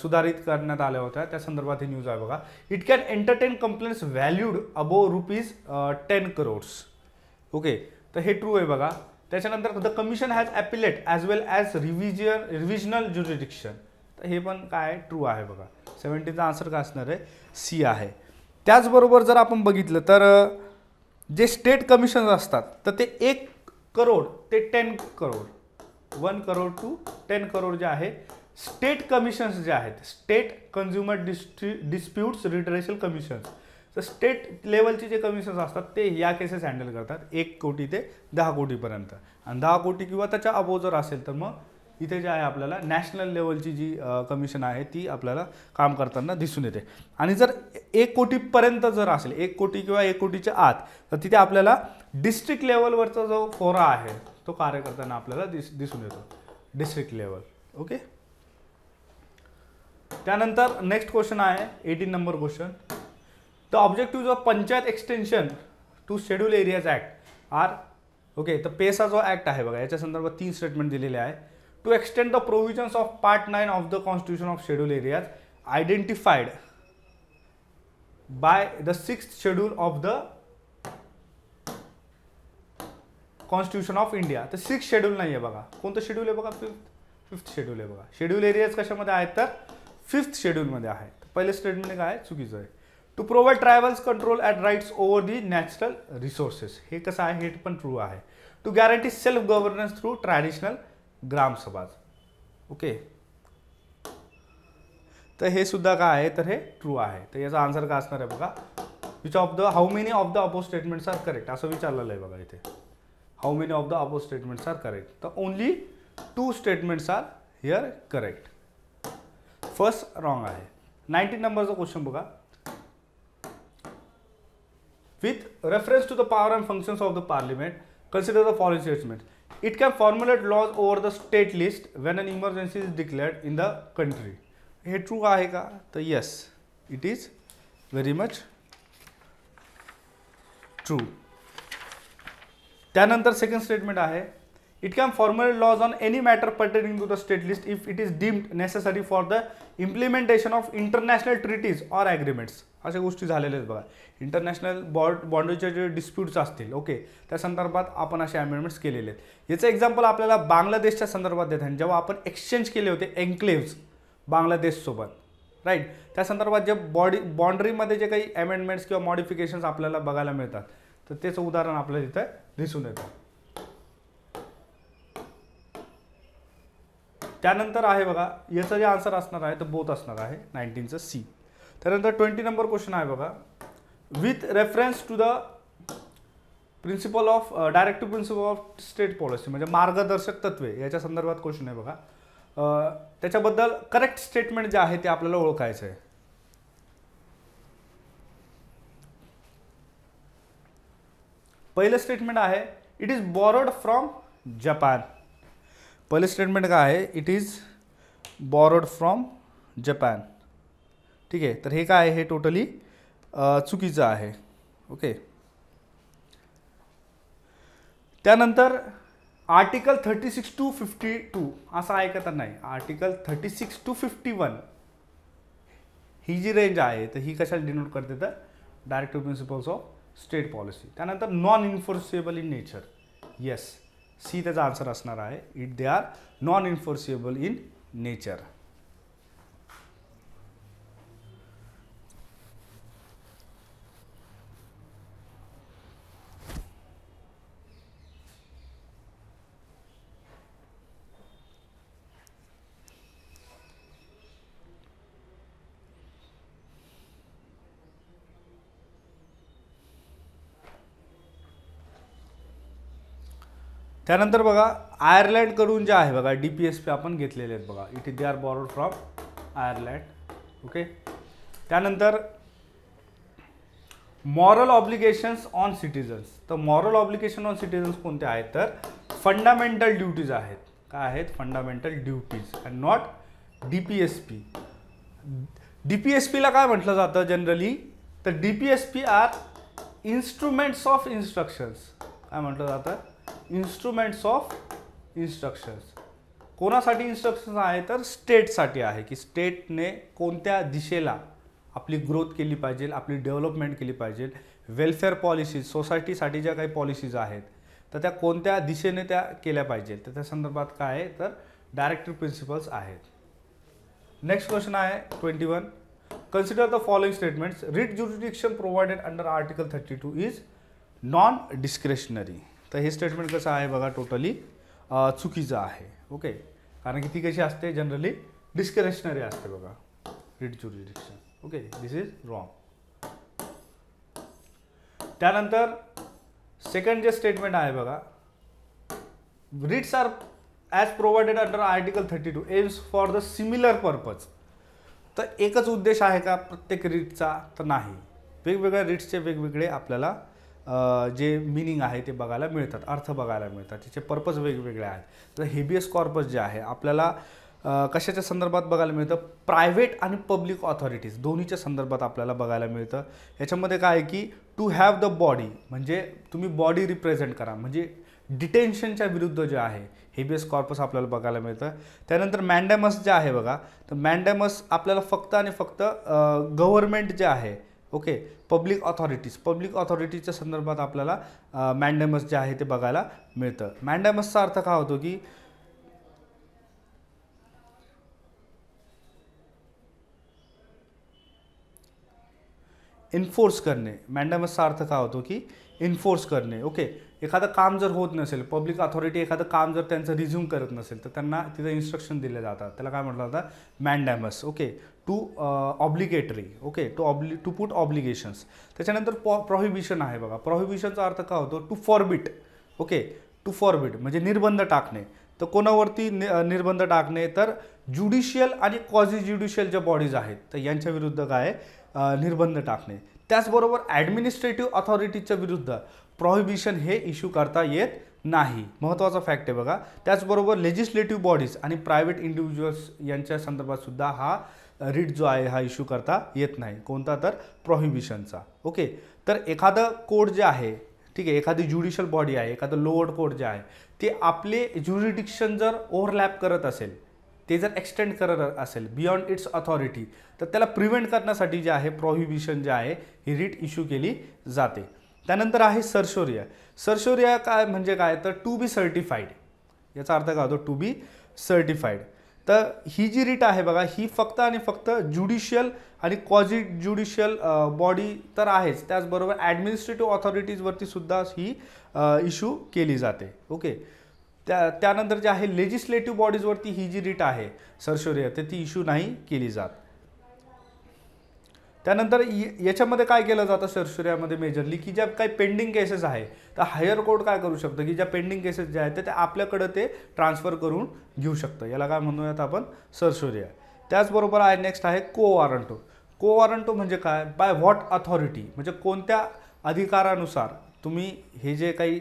सुधारित करण्यात आल्या होत्या, त्या संदर्भात ही न्यूज आहे बघा. It can entertain complaints valued above ₹10 crores. Okay, तर हे ट्रू आहे बघा. त्याच्यानंतर the commission has appellate as well as revisional jurisdiction. तर हे पण काय ट्रू आहे बघा. 17चा आन्सर काय असणार आहे, सी आहे. त्याचबरोबर जर आपण बघितलं तर जे स्टेट कमिशन असतात तर ते 1 करोड ते 10 करोड, 1 करोड टू 10 करोड जे आहे स्टेट कमिशन्स जे आहेत, state consumer disputes redressal commissions, तर स्टेट लेवलचे जे कमिशन्स असतात ते या केसेस हँडल करतात 1 कोटी ते 10 कोटीपर्यंत. आणि 10 कोटी किंवा त्याच्या अबोव जर असेल तर मग इथे जे आहे आपल्याला नॅशनल लेवलची जी कमिशन आहे ती आपल्याला काम करताना दिसून येते. आणि जर 1 कोटीपर्यंत जर असेल, 1 कोटी किंवा 1 कोटीच्या आत, तर तिथे आपल्याला डिस्ट्रिक्ट लेवलवरचा जो फोरा आहे तो कार्य करताना आपल्याला दिसून येतो, डिस्ट्रिक्ट लेवल. ओके, त्यानंतर नेक्स्ट क्वेश्चन आहे 18 number question. The objective of panchayat extension to schedule areas act are. Okay, तर पेसा जो ॲक्ट आहे बघा, याच्या संदर्भात 3 स्टेटमेंट दिलेले आहे. To extend the provisions of part 9 of the constitution of schedule areas identified by the 6th schedule of the constitution of India. तर 6 schedule नाही आहे बघा, कोणतं शेड्यूल आहे बघा, 5th शेड्यूल आहे बघा. शेड्यूल एरियाज कशामध्ये आहेत तर 5th शेड्यूलमध्ये आहेत. पहिले स्टेटमेंट काय आहे, चुकीचं आहे. To provide tribals control at rights over the natural resources, हे कसं आहे, हे पण ट्रू आहे. To guarantee self governance through traditional gram sabha. Okay, तर हे सुद्धा काय आहे, तर हे ट्रू आहे. तर याचा आन्सर काय असणार आहे बघा, which of the how many of the above statements are correct, असं विचारलेलं आहे बघा इथे. How many of the above statements are correct, तर only 2 statements are here correct. First wrong आहे. 19 नंबरचा क्वेश्चन बघा. With reference to the power and functions of the parliament consider the following statement. It can formulate laws over the state list when an emergency is declared in the country. हे true आहे का, तर yes, it is very much true. त्यानंतर second statement आहे, it can formulate laws on any matter pertaining to the state list if it is deemed necessary for the implementation of international treaties or agreements. अशा गोष्टी झालेल्या आहेत बघा. International बॉन्डचे जे disputes असतील, okay, त्या संदर्भात आपण असे अमेंडमेंट्स केलेले आहेत. याचं एक्झाम्पल आपल्याला बांगलादेशच्या संदर्भात देतात. जेव्हा आपण एक्सचेंज केले होते एन्क्लेव्स बांगलादेशसोबत, राईट, त्या संदर्भात जे बाँड्रीमध्ये जे काही अमेंडमेंट्स किंवा मॉडिफिकेशन्स आपल्याला बघायला मिळतात, तर त्याचं उदाहरण आपल्याला इथं दिसून येतं. त्यानंतर आहे बघा, याचं जे आन्सर असणार आहे तर बोथ असणार आहे 19चं सी. त्यानंतर 20 नंबर क्वेश्चन आहे बघा. With reference to the principle of directive principle of state policy, म्हणजे मार्गदर्शक तत्वे, याच्या संदर्भात क्वेश्चन आहे बघा. त्याच्याबद्दल करेक्ट स्टेटमेंट जे आहे ते आपल्याला ओळखायचं आहे. पहिलं स्टेटमेंट आहे, it is borrowed from Japan. पहिलं स्टेटमेंट काय आहे, it is borrowed from Japan. ठीक आहे, तर हे काय आहे, हे टोटली चुकीचं आहे. ओके, त्यानंतर आर्टिकल 36 to 52 असं आहे का, तर नाही. आर्टिकल 36 to 51 ही जी रेंज आहे तर ही कशाला डिनोट करते, तर directive principles of state policy. त्यानंतर non enforceable in nature, yes, C त्याचा आन्सर असणार आहे. It they are non enforceable in nature. त्यानंतर बघा, आयर्लंडकडून जे आहे बघा DPSP आपण घेतलेले आहेत बघा. It they are borrowed from Ireland. Okay, त्यानंतर मॉरल ऑब्लिगेशन्स ऑन सिटिझन्स. तर मॉरल ऑब्लिगेशन ऑन सिटिझन्स कोणते आहेत, तर फंडामेंटल ड्युटीज आहेत. काय आहेत, fundamental duties and not DPSP. DPSPला काय म्हटलं जातं जनरली, तर DPSP are instruments of instructions. काय म्हटलं जातं, इन्स्ट्रुमेंट्स ऑफ इन्स्ट्रक्शन्स. कोणासाठी इन्स्ट्रक्शन्स आहे, तर स्टेटसाठी आहे, की स्टेटने कोणत्या दिशेला आपली ग्रोथ केली पाहिजे, आपली डेव्हलपमेंट केली पाहिजे. वेलफेअर पॉलिसीज, सोसायटीसाठी ज्या काही पॉलिसीज आहेत तर त्या कोणत्या दिशेने त्या केल्या पाहिजेत, तर त्या संदर्भात काय आहे, तर डायरेक्टिव्ह प्रिन्सिपल्स आहेत. नेक्स्ट क्वेश्चन आहे 21. Consider the following statements. Writ jurisdiction provided under article 32 is non discretionary. तर हे स्टेटमेंट कसं आहे बघा, टोटली चुकीचं आहे. ओके, कारण की ती कशी असते, जनरली डिस्क्रेशनरी असते बघा, writ jurisdiction. Okay, this is wrong. त्यानंतर सेकंड जे स्टेटमेंट आहे बघा, writs are as provided under article 32 aims for the similar purpose. तर एकच उद्देश आहे का प्रत्येक रिटचा, तर नाही. वेगवेगळ्या रिट्सचे वेगवेगळे आपल्याला जे मिनिंग आहे ते बघायला मिळतात, अर्थ बघायला मिळतात, त्याचे पर्पज वेगवेगळे आहेत. तर हेबियस कॉर्पस जे आहे आपल्याला कशाच्या संदर्भात बघायला मिळतं, प्रायव्हेट आणि पब्लिक ऑथॉरिटीज दोन्हीच्या संदर्भात आपल्याला बघायला मिळतं. याच्यामध्ये काय आहे की टू हॅव द बॉडी, म्हणजे तुम्ही बॉडी रिप्रेझेंट करा, म्हणजे डिटेन्शनच्या विरुद्ध जे आहे हेबियस कॉर्पस आपल्याला बघायला मिळतं. त्यानंतर मॅन्डॅमस जे आहे बघा, तर मॅन्डॅमस आपल्याला फक्त आणि फक्त गव्हर्नमेंट जे आहे, ओके, पब्लिक ऑथॉरिटीजच्या संदर्भात आपल्याला मॅन्डॅमस जे आहे ते बघायला मिळतं. मॅन्डॅमसचा अर्थ काय होतो की इन्फोर्स करणे. मॅन्डॅमसचा अर्थ काय होतो की इन्फोर्स करणे. ओके, एखादं काम जर होत नसेल, पब्लिक ऑथॉरिटी एखादं काम जर त्यांचं रिझ्यूम करत नसेल, तर त्यांना तिथं इन्स्ट्रक्शन दिले जातात, त्याला काय म्हटलं जातं, mandamus. Okay, to obligatory. Okay, to put obligations. त्याच्यानंतर प्रोहिबिशन आहे बघा. प्रोहिबिशनचा अर्थ काय होतो, to forbid. Okay, to forbid म्हणजे निर्बंध टाकणे. तर कोणावरती निर्बंध टाकणे, तर ज्युडिशियल आणि क्वाझी ज्युडिशियल ज्या बॉडीज आहेत तर यांच्या विरुद्ध काय निर्बंध टाकणे. त्याचबरोबर ॲडमिनिस्ट्रेटिव्ह ऑथॉरिटीच्या विरुद्ध प्रोहिबिशन हे इश्यू करता येत नाही, महत्त्वाचा फॅक्ट आहे बघा. त्याचबरोबर लेजिस्लेटिव्ह बॉडीज आणि प्रायव्हेट इंडिव्हिज्युअल्स यांच्या संदर्भात सुद्धा हा रिट जो आहे हा इश्यू करता येत नाही. कोणता, तर प्रोहिबिशनचा. ओके, तर एखादं कोड जे आहे, ठीक आहे, एखादी ज्युडिशियल बॉडी आहे, एखादं लोअर कोर्ट जे आहे ते आपले ज्युरिडिक्शन जर ओव्हरलॅप करत असेल, ते जर एक्सटेंड करत असेल बियॉन्ड इट्स ऑथॉरिटी, तर त्याला प्रिव्हेंट करण्यासाठी जे आहे प्रोहिबिशन जे आहे ही रिट इश्यू केली जाते. त्यानंतर आहे सर्शोरिया. सर्शोरिया काय म्हणजे काय, तर टू बी सर्टिफाईड. याचा अर्थ काय होतो, टू बी सर्टिफाईड. तर ही जी रिट आहे बघा, ही फक्त आणि फक्त ज्युडिशियल आणि क्वाझी ज्युडिशियल बॉडी तर आहेच, त्याचबरोबर ॲडमिनिस्ट्रेटिव्ह ऑथॉरिटीजवरती सुद्धा ही इश्यू केली जाते. ओके, त्यानंतर जे आहे लेजिस्लेटिव्ह बॉडीजवरती ही जी रिट आहे सर्शोरिया, तर ती इश्यू नाही केली जात. त्यानंतर याच्यामध्ये काय केलं जातं सर्शोरियामध्ये मेजरली, की ज्या काही पेंडिंग केसेस आहे तर हायर कोर्ट काय करू शकतं, की ज्या पेंडिंग केसेस ज्या आहेत ते आपल्याकडे ते ट्रान्सफर करून घेऊ शकतं. याला काय म्हणूयात आपण, सर्शोरिया. त्याचबरोबर आहे नेक्स्ट आहे को वॉरंटो. को वॉरंटो म्हणजे काय, बाय व्हॉट ऑथॉरिटी, म्हणजे कोणत्या अधिकारानुसार तुम्ही हे जे काही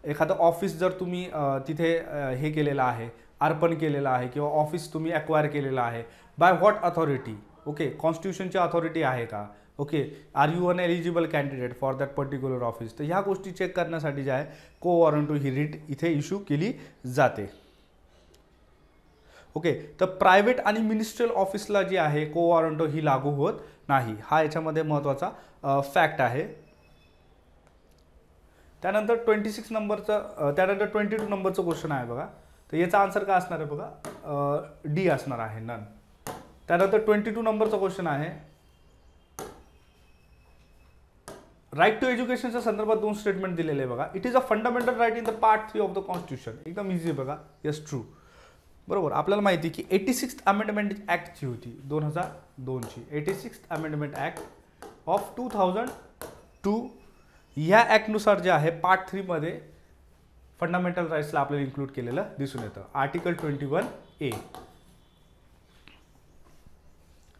एखादं ऑफिस जर तुम्ही तिथे हे केलेलं आहे, अर्पण केलेलं आहे, किंवा ऑफिस तुम्ही ॲक्वायर केलेलं आहे, बाय व्हॉट ऑथॉरिटी. ओके, कॉन्स्टिट्यूशनची ऑथॉरिटी आहे का. Okay, are you an eligible candidate for that particular office. तर ह्या गोष्टी चेक करण्यासाठी जे आहे को वॉरंटो ही रिट इथे इश्यू केली जाते. ओके, तर प्रायव्हेट आणि मिनिस्ट्रियल ऑफिसला जी आहे को वॉरंटो ही लागू होत नाही. हा याच्यामध्ये महत्त्वाचा फॅक्ट आहे. त्यानंतर 26 नंबरचं, त्यानंतर 22 नंबरचं क्वेश्चन आहे बघा. तर याचा आन्सर काय असणार आहे बघा, डी असणार आहे, नन. त्यानंतर 22 नंबरचा क्वेश्चन आहे, राईट टू एज्युकेशनच्या संदर्भात दोन स्टेटमेंट दिलेले आहे बघा. It is a fundamental right in the part 3 of the constitution. एकदम इझी आहे बघा, येस ट्रू, बरोबर. आपल्याला माहिती आहे की 86th अमेंडमेंट ॲक्ट जी होती 2002ची, 86th अमेंडमेंट ॲक्ट ऑफ 2002, ह्या ॲक्टनुसार जे आहे पार्ट 3 मध्ये फंडामेंटल राईट्सला आपल्याला इन्क्लूड केलेलं दिसून येतं, आर्टिकल 21A.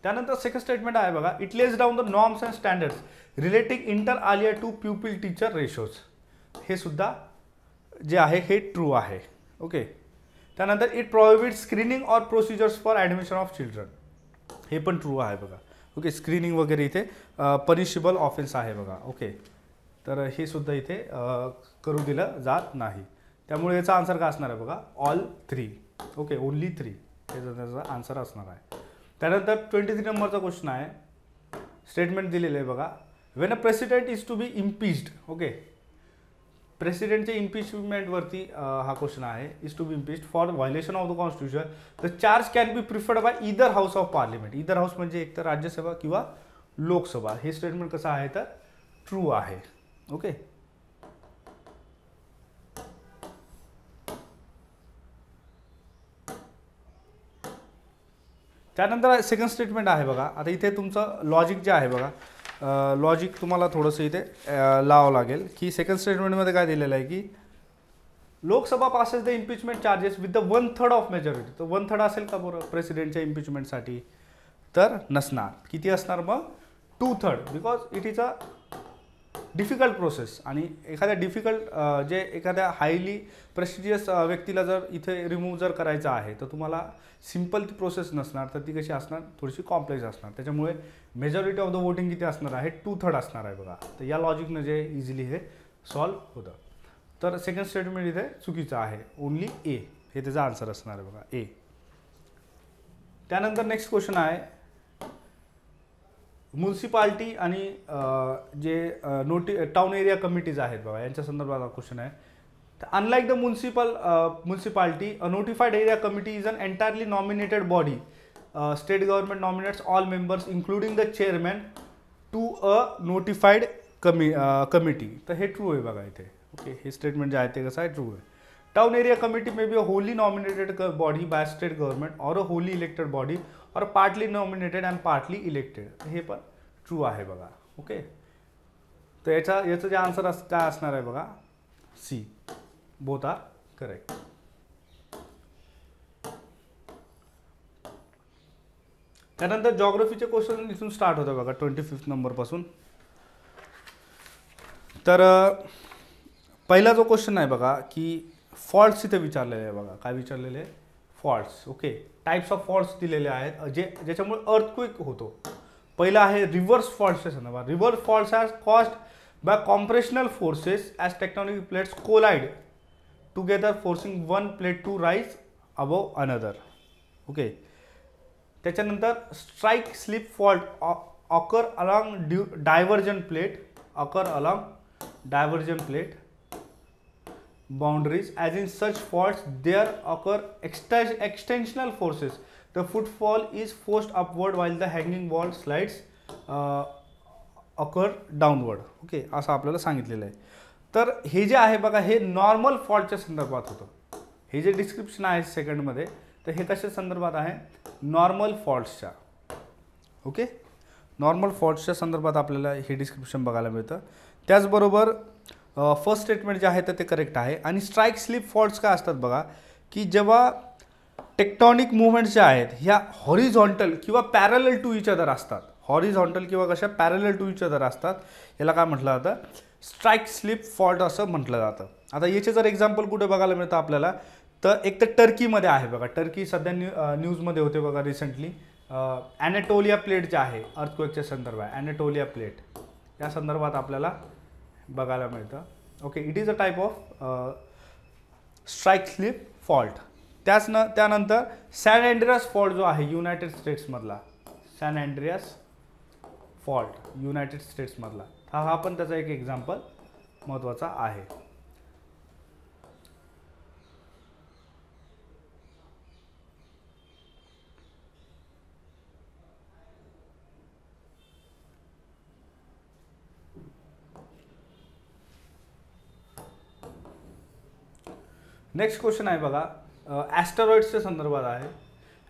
त्यानंतर सेकंड स्टेटमेंट आहे बघा, it lays down the norms and standards relating inter alia to pupil teacher ratios. हे सुद्धा जे आहे हे ट्रू आहे. ओके, त्यानंतर it prohibits screening or procedures for admission of children, हे पण ट्रू आहे बघा. ओके, स्क्रीनिंग वगैरे इथे पनिशेबल ऑफेन्स आहे बघा. ओके, तर हे सुद्धा इथे करू दिलं जात नाही. त्यामुळे याचा आन्सर काय असणार आहे बघा, ऑल 3. ओके, ओनली 3 हे त्याचा आन्सर असणार आहे. त्यानंतर 23 नंबरचा क्वेश्चन आहे, स्टेटमेंट दिलेलं आहे बघा. When a president is to be impeached, okay, प्रेसिडेंटच्या इम्पीचमेंटवरती हा क्वेश्चन आहे. Is to be impeached for violation of the constitution, the charge can be preferred by either house of parliament. Either house म्हणजे एक तर राज्यसभा किंवा लोकसभा. हे स्टेटमेंट कसं आहे तर ट्रू आहे. ओके, त्यानंतर सेकंड स्टेटमेंट आहे बघा. आता इथे तुमचं लॉजिक जे आहे बघा, लॉजिक तुम्हाला थोडंसं इथे लावावं लागेल की सेकंड स्टेटमेंटमध्ये काय दिलेलं आहे की Lok Sabha passes the impeachment charges with the 1/3 of majority. तर 1/3 असेल का बरं प्रेसिडेंटच्या इम्पिचमेंटसाठी? तर नसणार. किती असणार मग? 2/3, because it is a difficult process. आणि एखाद्या हायली प्रेस्टिजियस व्यक्तीला जर इथे रिमूव्ह जर करायचं आहे तर तुम्हाला सिम्पल ती प्रोसेस नसणार, तर ती कशी असणार, थोडीशी कॉम्प्लेक्स असणार. त्याच्यामुळे मेजॉरिटी ऑफ द वोटिंग किती असणार आहे? 2/3 असणार आहे बघा. तर या लॉजिकनं जे इझिली हे सॉल्व्ह होतं. तर सेकंड स्टेटमेंट इथे चुकीचं आहे, ओनली ए हे त्याचा आन्सर असणार आहे बघा, ए. त्यानंतर नेक्स्ट क्वेश्चन आहे, म्युन्सिपाल्टी आणि जे टाउन एरिया कमिटीज आहेत बघा यांच्या संदर्भात हा क्वेश्चन आहे. Unlike the municipality, a notified area committee is an entirely nominated body. State government nominates all members including the chairman to a notified committee. तर हे ट्रू आहे बघा इथे. ओके, हे स्टेटमेंट जे आहे ते कसं आहे, ट्रू आहे. Town area committee may be a wholly nominated body by state government or a wholly elected body और partly nominated and partly elected. हे पण ट्रू आहे बघा. ओके, तर याचं जे आन्सर काय असणार आहे बघा, सी. Both are correct. त्यानंतर जॉग्रफीचे क्वेश्चन इथून स्टार्ट होतं बघा 25 नंबरपासून. तर पहिला जो क्वेश्चन आहे बघा की फॉल्ट्स इथे विचारलेले आहे बघा. काय विचारलेले आहे? Faults. Okay, types of faults दिलेले आहेत ज्याच्यामुळे अर्थक्वेक होतो. पहिला आहे रिव्हर्स फॉल्ट्सच्या संदर्भात. Reverse faults are caused by compressional forces as tectonic plates collide together forcing one plate to rise above another. Okay, त्याच्यानंतर strike slip fault occur along divergent plate boundaries. As in such faults there occur extensional forces. The footfall is forced upward while the hanging wall slides occur downward. Okay, असं आपल्याला सांगितलेलं आहे. तर हे जे आहे बघा हे नॉर्मल फॉल्टच्या संदर्भात होतं. हे जे डिस्क्रिप्शन आहे सेकंडमध्ये, तर हे कशा संदर्भात आहे? नॉर्मल फॉल्ट्सच्या. ओके, नॉर्मल फॉल्ट्सच्या संदर्भात आपल्याला हे डिस्क्रिप्शन बघायला मिळतं. त्याचबरोबर फर्स्ट स्टेटमेंट जे आहे तर ते करेक्ट आहे. आणि स्ट्राईक स्लिप फॉल्ट्स काय असतात बघा की जेव्हा टेक्टॉनिक मुवमेंट्स ज्या आहेत ह्या हॉरिझॉन्टल किंवा पॅरलल टू इच अदर असतात. हॉरिझॉन्टल किंवा कशा पॅरलल टू इच अदर असतात, याला काय म्हटलं जातं? स्ट्राईक स्लिप फॉल्ट असं म्हटलं जातं. आता याचे जर एक्झाम्पल कुठे बघायला मिळतं आपल्याला, तर एक तर टर्कीमध्ये आहे बघा. टर्की सध्या न्यूजमध्ये होते बघा रिसेंटली. ॲनेटोलिया प्लेट जे आहे अर्थक्वेकच्या संदर्भात, ॲनेटोलिया प्लेट या संदर्भात आपल्याला बघायला मिळतं. Okay, it is a type of strike slip fault. त्यानंतर सॅन अँड्रियास फॉल्ट जो आहे युनायटेड स्टेट्समधला, सॅन अँड्रियास फॉल्ट युनायटेड स्टेट्समधला, हा पण त्याचा एक एक्झाम्पल महत्त्वाचा आहे. नेक्स्ट क्वेश्चन आहे बघा, ॲस्टेरॉइड्सच्या संदर्भात आहे.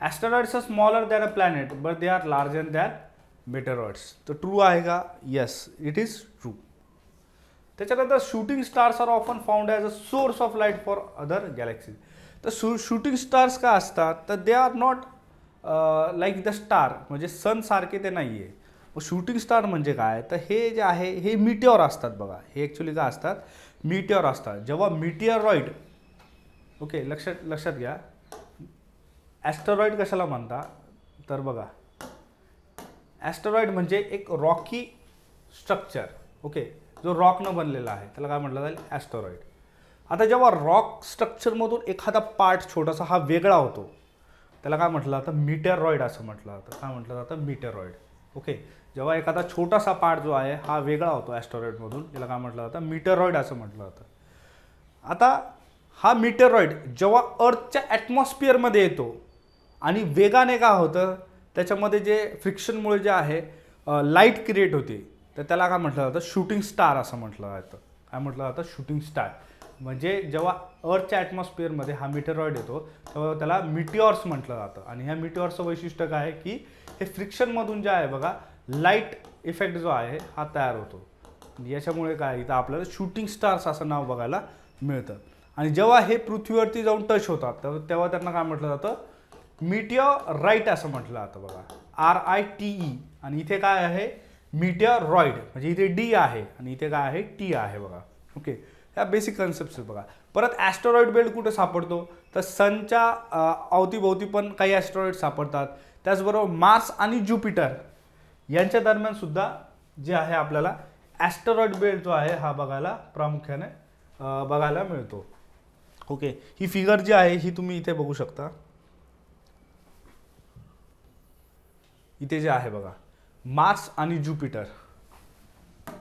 Asteroids are smaller than a planet but they are larger than meteoroids. तर ट्रू आहे का? Yes, it is true. त्याच्यानंतर shooting stars are often found as a source of light for other galaxies. तर शूटिंग स्टार्स का असतात? तर they are not like the star, म्हणजे sun सारखे ते नाही आहे. शूटिंग स्टार म्हणजे काय? तर हे जे आहे हे मिटिओर असतात बघा. हे ॲक्च्युली काय असतात? मिटिओर असतात. जेव्हा मिटिओरॉइड, ओके, लक्षात घ्या, ॲस्टेरॉइड कशाला म्हणता तर बघा, ॲस्टेरॉइड म्हणजे एक रॉकी स्ट्रक्चर, ओके, जो रॉकनं बनलेला आहे त्याला काय म्हटलं जाईल, ॲस्टेरॉइड. आता जेव्हा रॉक स्ट्रक्चरमधून एखादा पार्ट छोटासा हा वेगळा होतो त्याला काय म्हटलं जातं, मीटेरॉइड असं म्हटलं जातं. काय म्हटलं जातं, मीटेरॉइड. ओके, जेव्हा एखादा छोटासा पार्ट जो आहे हा वेगळा होतो ॲस्टेरॉइडमधून त्याला काय म्हटलं जातं, मीटेरॉइड असं म्हटलं जातं. आता हा मीटेरॉइड जेव्हा अर्थच्या ॲटमॉस्फिअरमध्ये येतो आणि वेगाने काय होतं, त्याच्यामध्ये जे फ्रिक्शनमुळे जे आहे लाईट क्रिएट होते, तर त्याला काय म्हटलं जातं, शूटिंग स्टार असं म्हटलं जातं. काय म्हटलं जातं, शूटिंग स्टार. म्हणजे जेव्हा अर्थच्या ॲटमॉस्फिअरमध्ये हा मीटेरॉइड येतो तेव्हा त्याला मिटिऑर्स म्हटलं जातं. आणि ह्या मिटिऑर्सचं वैशिष्ट्य काय आहे की हे फ्रिक्शनमधून जे आहे बघा लाईट इफेक्ट जो आहे हा तयार होतो. याच्यामुळे काय इथं आपल्याला शूटिंग स्टार्स असं नाव बघायला मिळतं. आणि जेव्हा हे पृथ्वीवरती जाऊन टच होतात तेव्हा त्यांना काय म्हटलं जातं, मीटिऑराइट असं म्हटलं जातं बघा, RITE. आणि इथे काय आहे, मीटिऑरॉइड, म्हणजे इथे D आहे आणि इथे काय आहे, T आहे बघा. ओके, ह्या बेसिक कन्सेप्ट्स बघा. परत ॲस्टेरॉइड बेल्ट कुठे सापडतो तर सनच्या अवतीभोवती पण काही ॲस्टेरॉइड सापडतात. त्याचबरोबर मार्स आणि ज्युपिटर यांच्या दरम्यान सुद्धा जे आहे आपल्याला ॲस्टेरॉइड बेल्ट जो आहे हा बघायला प्रामुख्याने बघायला मिळतो. ओके, ही फिगर जी आहे ही तुम्ही इथे बघू शकता. इथे जे आहे बघा मार्स आणि ज्युपिटर.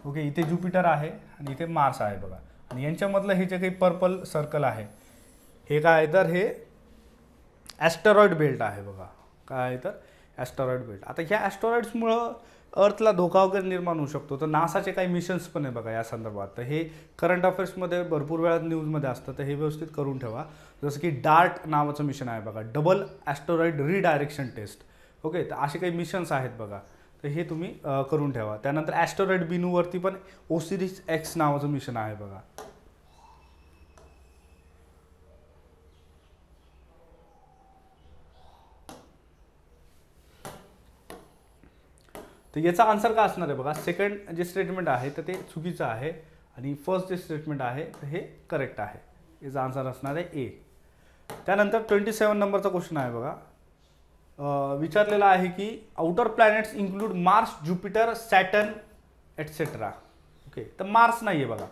ओके, इथे ज्युपिटर आहे आणि इथे मार्स आहे बघा. आणि यांच्यामधलं हे जे काही पर्पल सर्कल आहे हे काय आहे तर हे ॲस्टेरॉइड बेल्ट आहे बघा. काय आहे तर ॲस्टेरॉइड बेल्ट. आता ह्या ॲस्टेरॉइड्समुळं अर्थला धोका वगैरे निर्माण होऊ शकतो. तर नासाचे काही मिशन्स पण आहे बघा या संदर्भात. तर हे करंट अफेअर्समध्ये भरपूर वेळा न्यूजमध्ये असतं, तर हे व्यवस्थित करून ठेवा. जसं की डार्ट नावाचं मिशन आहे बघा, डबल ॲस्टेरॉइड रिडायरेक्शन टेस्ट. ओके, तर असे काही मिशन्स आहेत बघा, तर हे तुम्ही करून ठेवा. त्यानंतर ॲस्टेरॉइड बिनूवरती पण ओसिरिस एक्स नावाचं मिशन आहे बघा. तर याचा आन्सर काय असणार आहे बघा, सेकंड जे स्टेटमेंट आहे तर ते चुकीचं आहे आणि फर्स्ट जे स्टेटमेंट आहे तर हे करेक्ट आहे. याचा आन्सर असणार आहे ए. त्यानंतर 27 नंबरचा क्वेश्चन आहे बघा. विचारलेला आहे की outer planets include Mars, Jupiter, Saturn etcetera. Okay, तर मार्स नाही आहे बघा.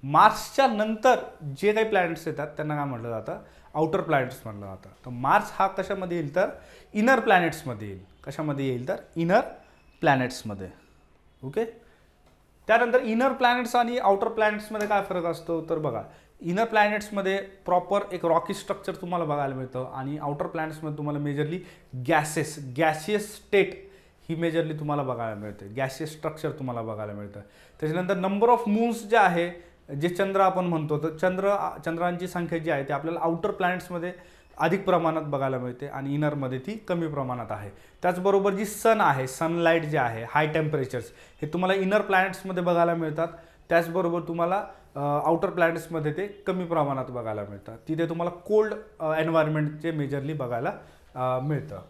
मार्सच्या नंतर जे काही प्लॅनेट्स येतात त्यांना काय म्हटलं जातं, आउटर प्लॅनेट्स म्हटलं जातं. तर मार्स हा कशामध्ये येईल तर इनर प्लॅनेट्समध्ये येईल. कशामध्ये येईल तर इनर प्लॅनेट्समध्ये. ओके, त्यानंतर इनर प्लॅनेट्स आणि आउटर प्लॅनेट्समध्ये काय फरक असतो तर बघा, इनर प्लॅनेट्समध्ये प्रॉपर एक रॉकी स्ट्रक्चर तुम्हाला बघायला मिळतं आणि आउटर प्लॅनेट्समध्ये तुम्हाला मेजरली गॅसियस स्टेट ही मेजरली तुम्हाला बघायला मिळते. गॅसियस स्ट्रक्चर तुम्हाला बघायला मिळतं. त्याच्यानंतर नंबर ऑफ मून्स जे आहे, जे चंद्र आपण म्हणतो, तर चंद्रांची संख्या जी आहे ती आपल्याला आउटर प्लॅनेट्समध्ये अधिक प्रमाणात बघायला मिळते आणि इनरमध्ये ती कमी प्रमाणात आहे. त्याचबरोबर जी सन आहे, सनलाईट जे आहे, हाय टेम्परेचर्स हे तुम्हाला इनर प्लॅनेट्समध्ये बघायला मिळतात. त्याचबरोबर तुम्हाला आउटर प्लॅनेट्समध्ये ते कमी प्रमाणात बघायला मिळतात. तिथे तुम्हाला कोल्ड एन्व्हायरमेंटचे मेजरली बघायला मिळतं.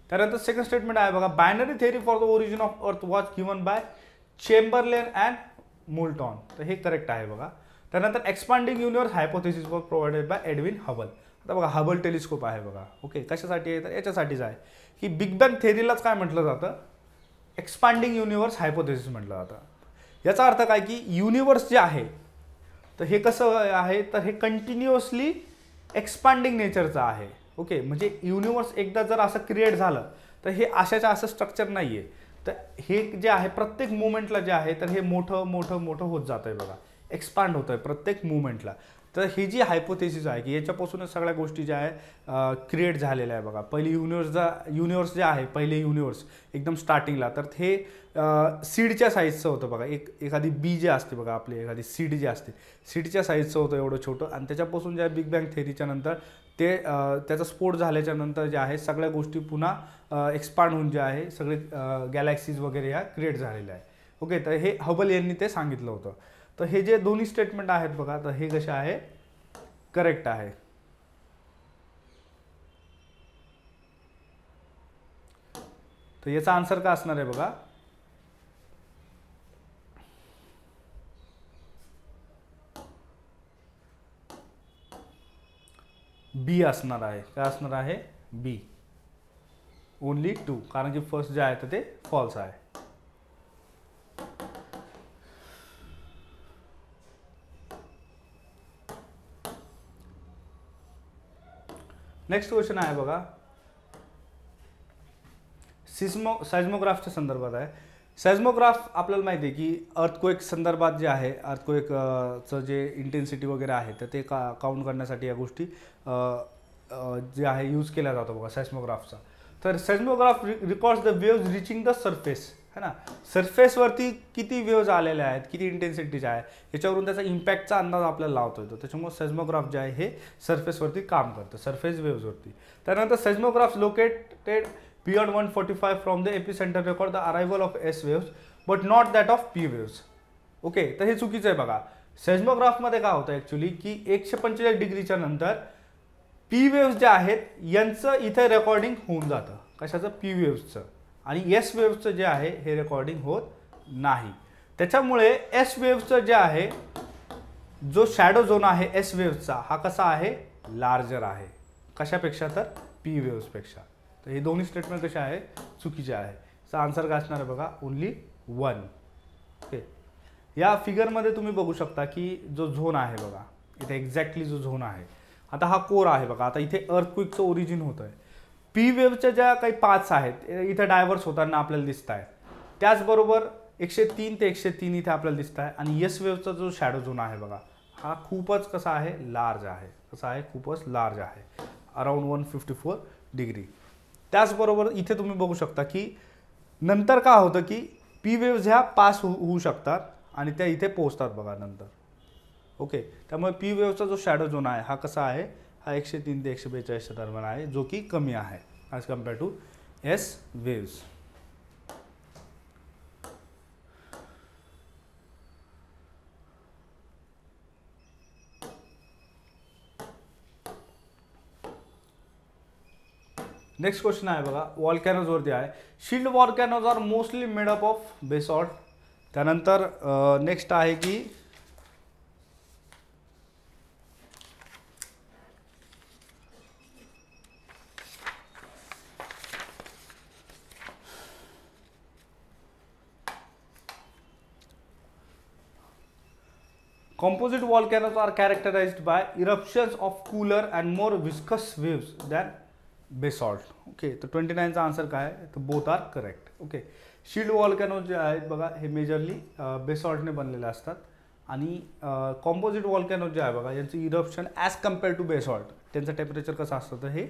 त्यानंतर सेकंड स्टेटमेंट आहे बघा, binary theory for the origin of earth was given by Chamberlin and Moulton. तर हे करेक्ट आहे बघा. त्यानंतर expanding universe hypothesis was provided by Edwin Hubble. आता बघा हबल टेलिस्कोप आहे बघा. ओके, कशासाठी आहे तर याच्यासाठीच आहे की बिग बँग थेअरीलाच काय म्हटलं जातं, एक्सपांडिंग युनिव्हर्स हायपोथेसिस म्हटलं जातं. याचा अर्थ काय की युनिव्हर्स जे आहे तर हे कसं आहे तर हे कंटिन्युअसली एक्सपांडिंग नेचरचं आहे. ओके, म्हणजे युनिव्हर्स एकदा जर असं क्रिएट झालं तर हे अशाच्या असं स्ट्रक्चर नाही आहे. तर हे जे आहे प्रत्येक मुवमेंटला जे आहे तर हे मोठं मोठं मोठं होत जातं आहे बघा, एक्सपांड होतं आहे प्रत्येक मुवमेंटला. तर ही जी हायपोथेसिस आहे की याच्यापासूनच सगळ्या गोष्टी ज्या आहे क्रिएट झालेल्या आहे बघा. पहिली युनिव्हर्स जे आहे, पहिले युनिव्हर्स एकदम स्टार्टिंगला तर हे सीडच्या साईजचं होतं बघा. एखादी बी जे असते बघा, आपली एखादी सीड जी असते सीडच्या साईजचं होतं एवढं छोटं. आणि त्याच्यापासून ज्या बिग बँग थेअरीच्या नंतर ते त्याचा स्फोट झाल्याच्या नंतर जे आहे सगळ्या गोष्टी पुन्हा एक्सपांड होऊन जे आहे सगळे गॅलॅक्सीज वगैरे ह्या क्रिएट झालेल्या आहे. ओके, तर हे हबल यांनी ते सांगितलं होतं. तर हे जे दोन्ही स्टेटमेंट आहेत बघा, तर हे कसे आहे, करेक्ट आहे. तर याचा आन्सर काय असणार आहे बघा, बी असणार आहे. काय असणार आहे, बी, ओनली 2, कारण की फर्स्ट जे आहे तर ते फॉल्स आहे. नेक्स्ट क्वेश्चन आहे बघा, सायझमोग्राफच्या संदर्भात आहे. सायझमोग्राफ आपल्याला माहिती आहे की अर्थक्वेक संदर्भात जे आहे, अर्थक्वेकचं जे इंटेन्सिटी वगैरे आहे तर ते काउंट करण्यासाठी या गोष्टी जे आहे यूज केल्या जातो बघा सायझमोग्राफचा. तर seismograph records the waves reaching the surface, है ना. सरफेसवरती किती वेव्ज आलेल्या आहेत, किती इंटेन्सिटीच्या आहे, याच्यावरून त्याचा इम्पॅक्टचा अंदाज आपल्याला लावता येतो. त्याच्यामुळे सायझमोग्राफ जे आहे हे सरफेसवरती काम करतं, सरफेस वेव्जवरती. त्यानंतर सायझमोग्राफ्स located beyond 145 from the epicenter record the arrival of S waves but not that of P waves. Okay, तर हे चुकीचं आहे बघा. सेस्मोग्राफमध्ये काय होतं ॲक्च्युली की 145 डिग्रीच्या नंतर पी वेव्स जे आहेत यांचं इथे रेकॉर्डिंग होऊन जातं. कशाचं? पी वेव्सचं. आणि एस वेव्सचं जे आहे हे रेकॉर्डिंग होत नाही. त्याच्यामुळे एस वेव्सचं जे आहे, जो शॅडो झोन आहे एस वेव्सचा, हा कसा आहे? लार्जर आहे. कशापेक्षा? तर पी वेव्सपेक्षा. तर हे दोन्ही स्टेटमेंट कसे आहे? चुकीचे आहे. याचा आन्सर काय असणार आहे बघा? ओनली 1. ओके, या फिगरमध्ये तुम्ही बघू शकता की जो झोन आहे बघा, इथे एक्झॅक्टली जो झोन आहे, आता हा कोर आहे बघा. आता इथे अर्थक्विकचं ओरिजिन होत आहे. पी वेव्हच्या ज्या काही पाथ्स आहेत इथे डायव्हर्स होताना आपल्याला दिसत आहे. त्याचबरोबर 103 ते 103 इथे आपल्याला दिसत आहे. आणि एस वेव्हचा जो शॅडो झोन आहे बघा, हा खूपच कसा आहे? लार्ज आहे. कसा आहे? खूपच लार्ज आहे, अराउंड 154 डिग्री. त्याचबरोबर इथे तुम्ही बघू शकता की नंतर काय होतं की पी वेव्ज ह्या पास होऊ शकतात आणि त्या इथे पोहोचतात बघा नंतर. ओके, त्यामुळे पी वेव्हचा जो शॅडो झोन आहे हा कसा आहे? हा 103 ते 142 दरम्यान आहे, जो की कमी आहे as compare to S waves. Next question आहे बघा, वॉल्कॅनोज वरती आहे. Shield volcanoes are mostly made up of basalt. त्यानंतर नेक्स्ट आहे की composite volcanoes are characterized by eruptions of cooler and more viscous waves than basalt. Okay, तर 29 चा answer काय आहे? तर both are correct. Okay, shield volcano जे आहेत बघा हे मेजरली बेसॉल्टने बनलेले असतात. आणि कॉम्पोजिट वॉल्कॅनो जे आहे बघा यांचं eruption as compare to basalt, त्यांचं टेम्परेचर कसं असतं तर हे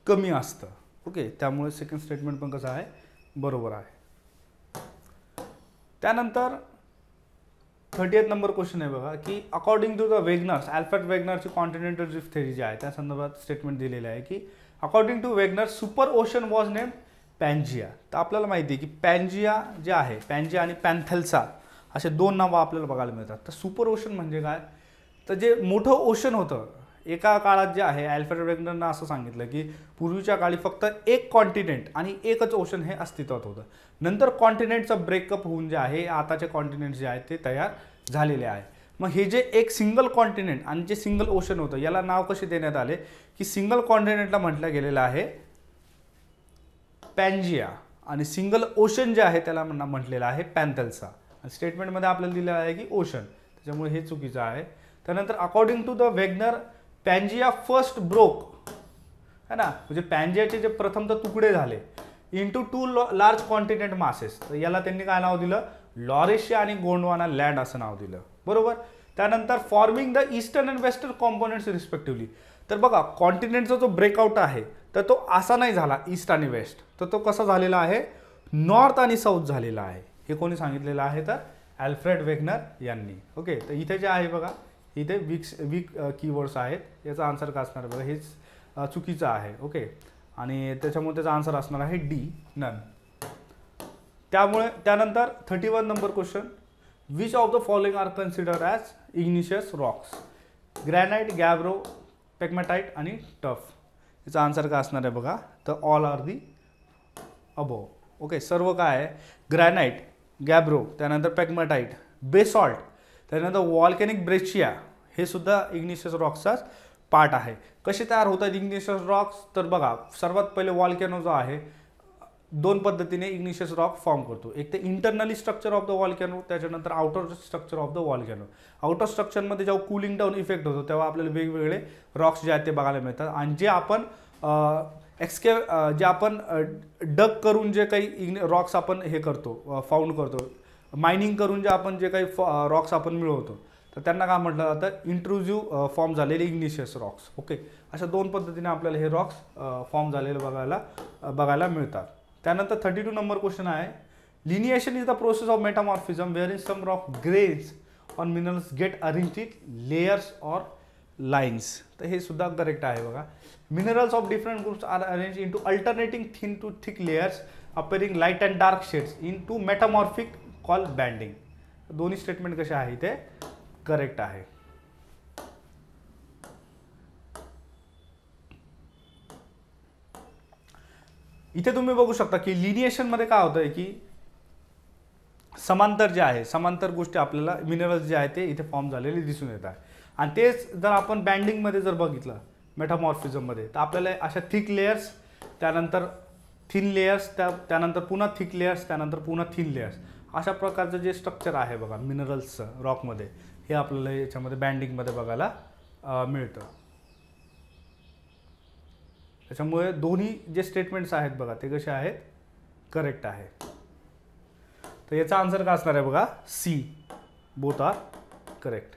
कमी असतं. ओके, त्यामुळे सेकंड स्टेटमेंट पण कसं आहे? बरोबर आहे. त्यानंतर 38 नंबर क्वेश्चन आहे बघा की according to the Wegener's, Alfred वेगनरची कॉन्टिनेंटल ड्रिफ्ट थेरी जी आहे त्या संदर्भात स्टेटमेंट दिलेलं आहे की according to Wegener super ocean was name Pangaea. तर आपल्याला माहिती आहे की पॅन्जिया जे आहे, पॅन्जिया आणि पॅन्थेल्सा असे दोन नावं आपल्याला बघायला मिळतात. तर सुपर ओशन म्हणजे काय? तर जे मोठं ओशन होतं एका काळात जे आहे, अल्फ्रेड वेगनरनं असं सांगितलं की पूर्वीच्या काळी फक्त एक कॉन्टिनेंट आणि एकच ओशन हे अस्तित्वात होतं. नंतर कॉन्टिनेंटचं ब्रेकअप होऊन जे आहे आताचे कॉन्टिनेंट जे आहेत ते तयार झालेले आहे. मग हे जे एक सिंगल कॉन्टिनेंट आणि जे सिंगल ओशन होतं याला नाव कसे देण्यात आले की सिंगल कॉन्टिनेंटला म्हटलं गेलेलं आहे पॅन्जिया आणि सिंगल ओशन जे आहे त्याला म्हटलेलं आहे पॅन्थेल्सा. स्टेटमेंटमध्ये आपल्याला दिलेलं आहे की ओशन, त्याच्यामुळे हे चुकीचं आहे. त्यानंतर according to the Wegener Pangaea first broke, है ना, म्हणजे पॅन्जियाचे जे प्रथम तर तुकडे झाले इंटू 2 लार्ज कॉन्टिनेंट मासेस. तर याला त्यांनी काय नाव दिलं? लॉरेशिया आणि गोंडवाना लँड असं नाव दिलं. बरोबर. त्यानंतर forming the eastern and western components respectively. तर बघा कॉन्टिनेंटचा जो ब्रेकआउट आहे तर तो असा नाही झाला ईस्ट आणि वेस्ट, तर तो कसा झालेला आहे? नॉर्थ आणि साऊथ झालेला आहे. हे कोणी सांगितलेलं आहे? तर अल्फ्रेड वेगनर यांनी. ओके, तर इथे जे आहे बघा इथे वीक कीवर्ड्स आहेत, याचा आन्सर काय असणार बघा? हेच चुकीचं आहे. ओके, आणि त्याच्यामुळे त्याचा आन्सर असणार आहे डी, नन. त्यामुळे त्यानंतर 31 number question, which of the following are consider as igneous rocks? Granite, gabbro, pegmatite आणि टफ. याचा आन्सर काय असणार आहे बघा? तर all are the above. Okay, सर्व काय आहे? ग्रॅनाइट, गॅब्रो, त्यानंतर पेग्माटाइट, बेसॉल्ट, त्यानंतर वॉल्कॅनिक ब्रेचिया, हे सुद्धा इग्निशियस रॉक्सचाच पार्ट आहे. कसे तयार होतात इग्निशियस रॉक्स, तर बघा सर्वात पहिले व्हॉल्कॅनो जो आहे दोन पद्धतीने इग्निशियस रॉक फॉर्म करतो. एक ते internally structure of the volcano, त्याच्यानंतर outer structure of the volcano. Outer स्ट्रक्चरमध्ये जेव्हा कूलिंग डाऊन इफेक्ट होतो तेव्हा आपल्याला वेगवेगळे रॉक्स जे आहेत ते बघायला मिळतात. आणि जे आपण जे आपण डग करून जे काही रॉक्स आपण हे करतो, फाउंड करतो, मायनिंग करून जे काही रॉक्स आपण मिळवतो, तर त्यांना काय म्हटलं जातं, इंट्रुझिव्ह फॉर्म झालेले इग्निशियस रॉक्स. ओके, अशा दोन पद्धतीने आपल्याला हे रॉक्स फॉर्म झालेले बघायला मिळतात. त्यानंतर 32 नंबर क्वेश्चन आहे, lineation is the process of metamorphism where in some rock grains on minerals get arranged in layers or lines. तर हे सुद्धा करेक्ट आहे बघा. Minerals of different groups are arrange into alternating thin to thick layers appearing light and dark shades into metamorphic call banding. दोन्ही statement कसे आहे ते correct आहे. इथे तुम्ही बघू शकता की लिनिएशन मध्ये काय होतंय की समांतर जे आहे, समांतर गोष्टी आपल्याला मिनरल्स जे आहे ते इथे फॉर्म झालेले दिसून येत आहे. आणि तेच जर आपण बँडिंग मध्ये जर बघितलं मेटामॉर्फिझम मध्ये, तर आपल्याला अशा थिक लेयर्स, त्यानंतर थिन लेयर्स, त्यानंतर पुन्हा थिक लेयर्स, त्यानंतर पुन्हा थिन लेयर्स, अशा प्रकारचं जे स्ट्रक्चर आहे बघा मिनरल्सचं रॉकमध्ये, हे आपल्याला याच्यामध्ये बँडिंगमध्ये बघायला मिळतं. त्याच्यामुळे दोन्ही जे स्टेटमेंट्स आहेत बघा ते कसे आहेत, करेक्ट आहे. तर याचा आन्सर काय असणार आहे बघा, सी, बोथ आर करेक्ट.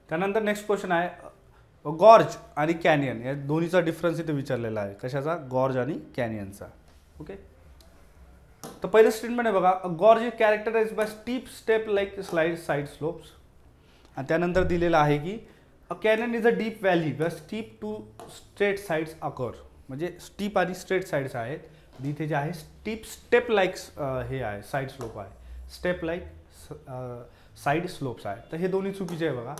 त्यानंतर नेक्स्ट क्वेश्चन आहे, गॉर्ज आणि कॅनियन या दोन्हीचा डिफरन्स इथे विचारलेला आहे. कशाचा, गॉर्ज आणि कॅनियनचा. ओके, तर पहिलं स्टेटमेंट आहे बघा, gorge is कॅरेक्टराइज्ड by steep step like side slopes. आणि त्यानंतर दिलेलं आहे की a canyon is a deep valley where steep to straight sides occur. म्हणजे स्टीप आणि स्ट्रेट साइड्स आहेत, इथे जे आहे स्टीप स्टेप लाईक हे आहे साईड स्लोप आहे, स्टेप लाईक साईड स्लोप्स आहे. तर हे दोन्ही चुकीचे आहे बघा.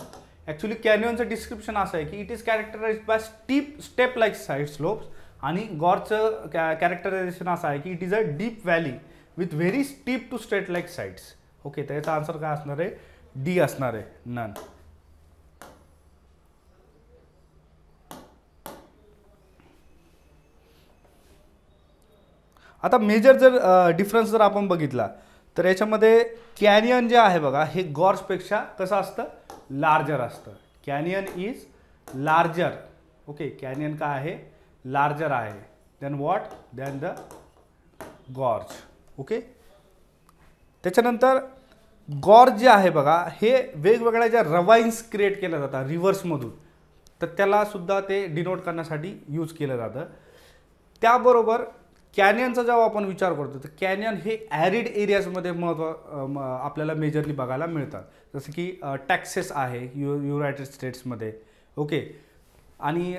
ॲक्च्युली कॅनियनचं डिस्क्रिप्शन असं आहे की it is कॅरेक्टराइज्ड by steep step like side slopes, आणि गॉर्जचं कॅरेक्टरायझेशन असं आहे की it is a deep valley with very steep to straight like sides. Okay, तर याचा आन्सर काय असणार आहे, डी असणार आहे, नन. आता मेजर जर डिफरन्स जर आपण बघितला तर याच्यामध्ये कॅनियन जे आहे बघा हे गॉर्जपेक्षा कसं असतं, लार्जर असतं. Canyon is larger. Okay, canyon काय आहे, लार्जर आहे than what, than the gorge. Okay, त्याच्यानंतर गॉर्ज जे आहे बघा हे वेगवेगळ्या ज्या रवाईन्स क्रिएट केल्या जातात रिव्हर्समधून, तर त्याला सुद्धा ते डिनोट करण्यासाठी यूज केलं जातं. त्याबरोबर कॅनियनचा जेव्हा आपण विचार करतो तर कॅनियन हे ॲरिड एरियाजमध्ये आपल्याला मेजरली बघायला मिळतात, जसं की टेक्सास आहे युनायटेड स्टेट्समध्ये. ओके, आणि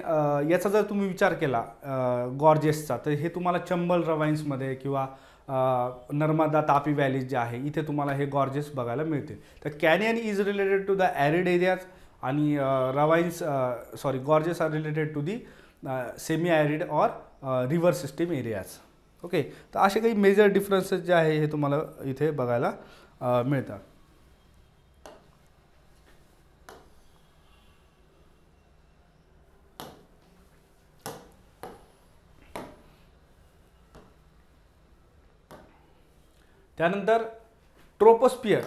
याचा जर तुम्ही विचार केला गॉर्जेसचा, तर हे तुम्हाला चंबल रवाईन्समध्ये किंवा नर्मदा तापी व्हॅलीज जे आहे इथे तुम्हाला हे गॉर्जेस बघायला मिळते. तर canyon is related to the arid areas आणि gorges are related to the semi arid or river system areas. Okay, तर असे काही मेजर डिफरन्सेस जे आहे हे तुम्हाला इथे बघायला मिळतात. त्यानंतर ट्रोपोस्फियर,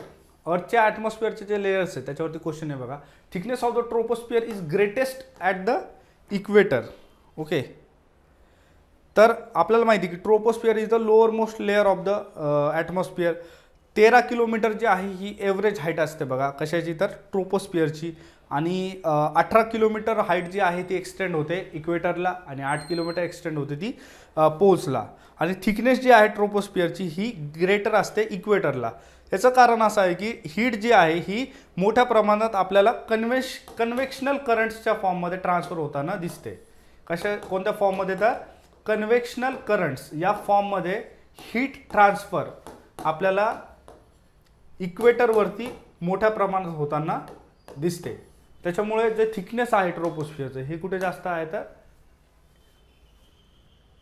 अर्थच्या ॲटमॉस्फिअरचे जे लेयर्स आहेत त्याच्यावरती क्वेश्चन आहे बघा. Thickness of the troposphere is greatest at the equator. Okay, तर आपल्याला माहिती आहे की troposphere is the lower most layer of the atmosphere. 13 kilometre जी आहे ही एव्हरेज हाईट असते बघा, कशाची, तर ट्रोपोस्फियरची. आणि 18 किलोमीटर हाईट जी आहे ती एक्सटेंड होते इक्वेटरला आणि 8 किलोमीटर एक्सटेंड होते ती पोल्सला. आणि थिकनेस जी आहे ट्रोपोस्फियरची ही ग्रेटर असते इक्वेटरला. याचं कारण असं आहे की हीट जी आहे ही मोठ्या प्रमाणात आपल्याला कन्व्हेक्शनल करंट्सच्या फॉर्ममध्ये ट्रान्सफर होताना दिसते. कोणत्या फॉर्ममध्ये, तर कन्व्हेक्शनल करंट्स या फॉर्ममध्ये हीट ट्रान्सफर आपल्याला इक्वेटरवरती मोठ्या प्रमाणात होताना दिसते. त्याच्यामुळे जे थिकनेस आहे ट्रोपोस्फियरचं हे कुठे जास्त आहे, तर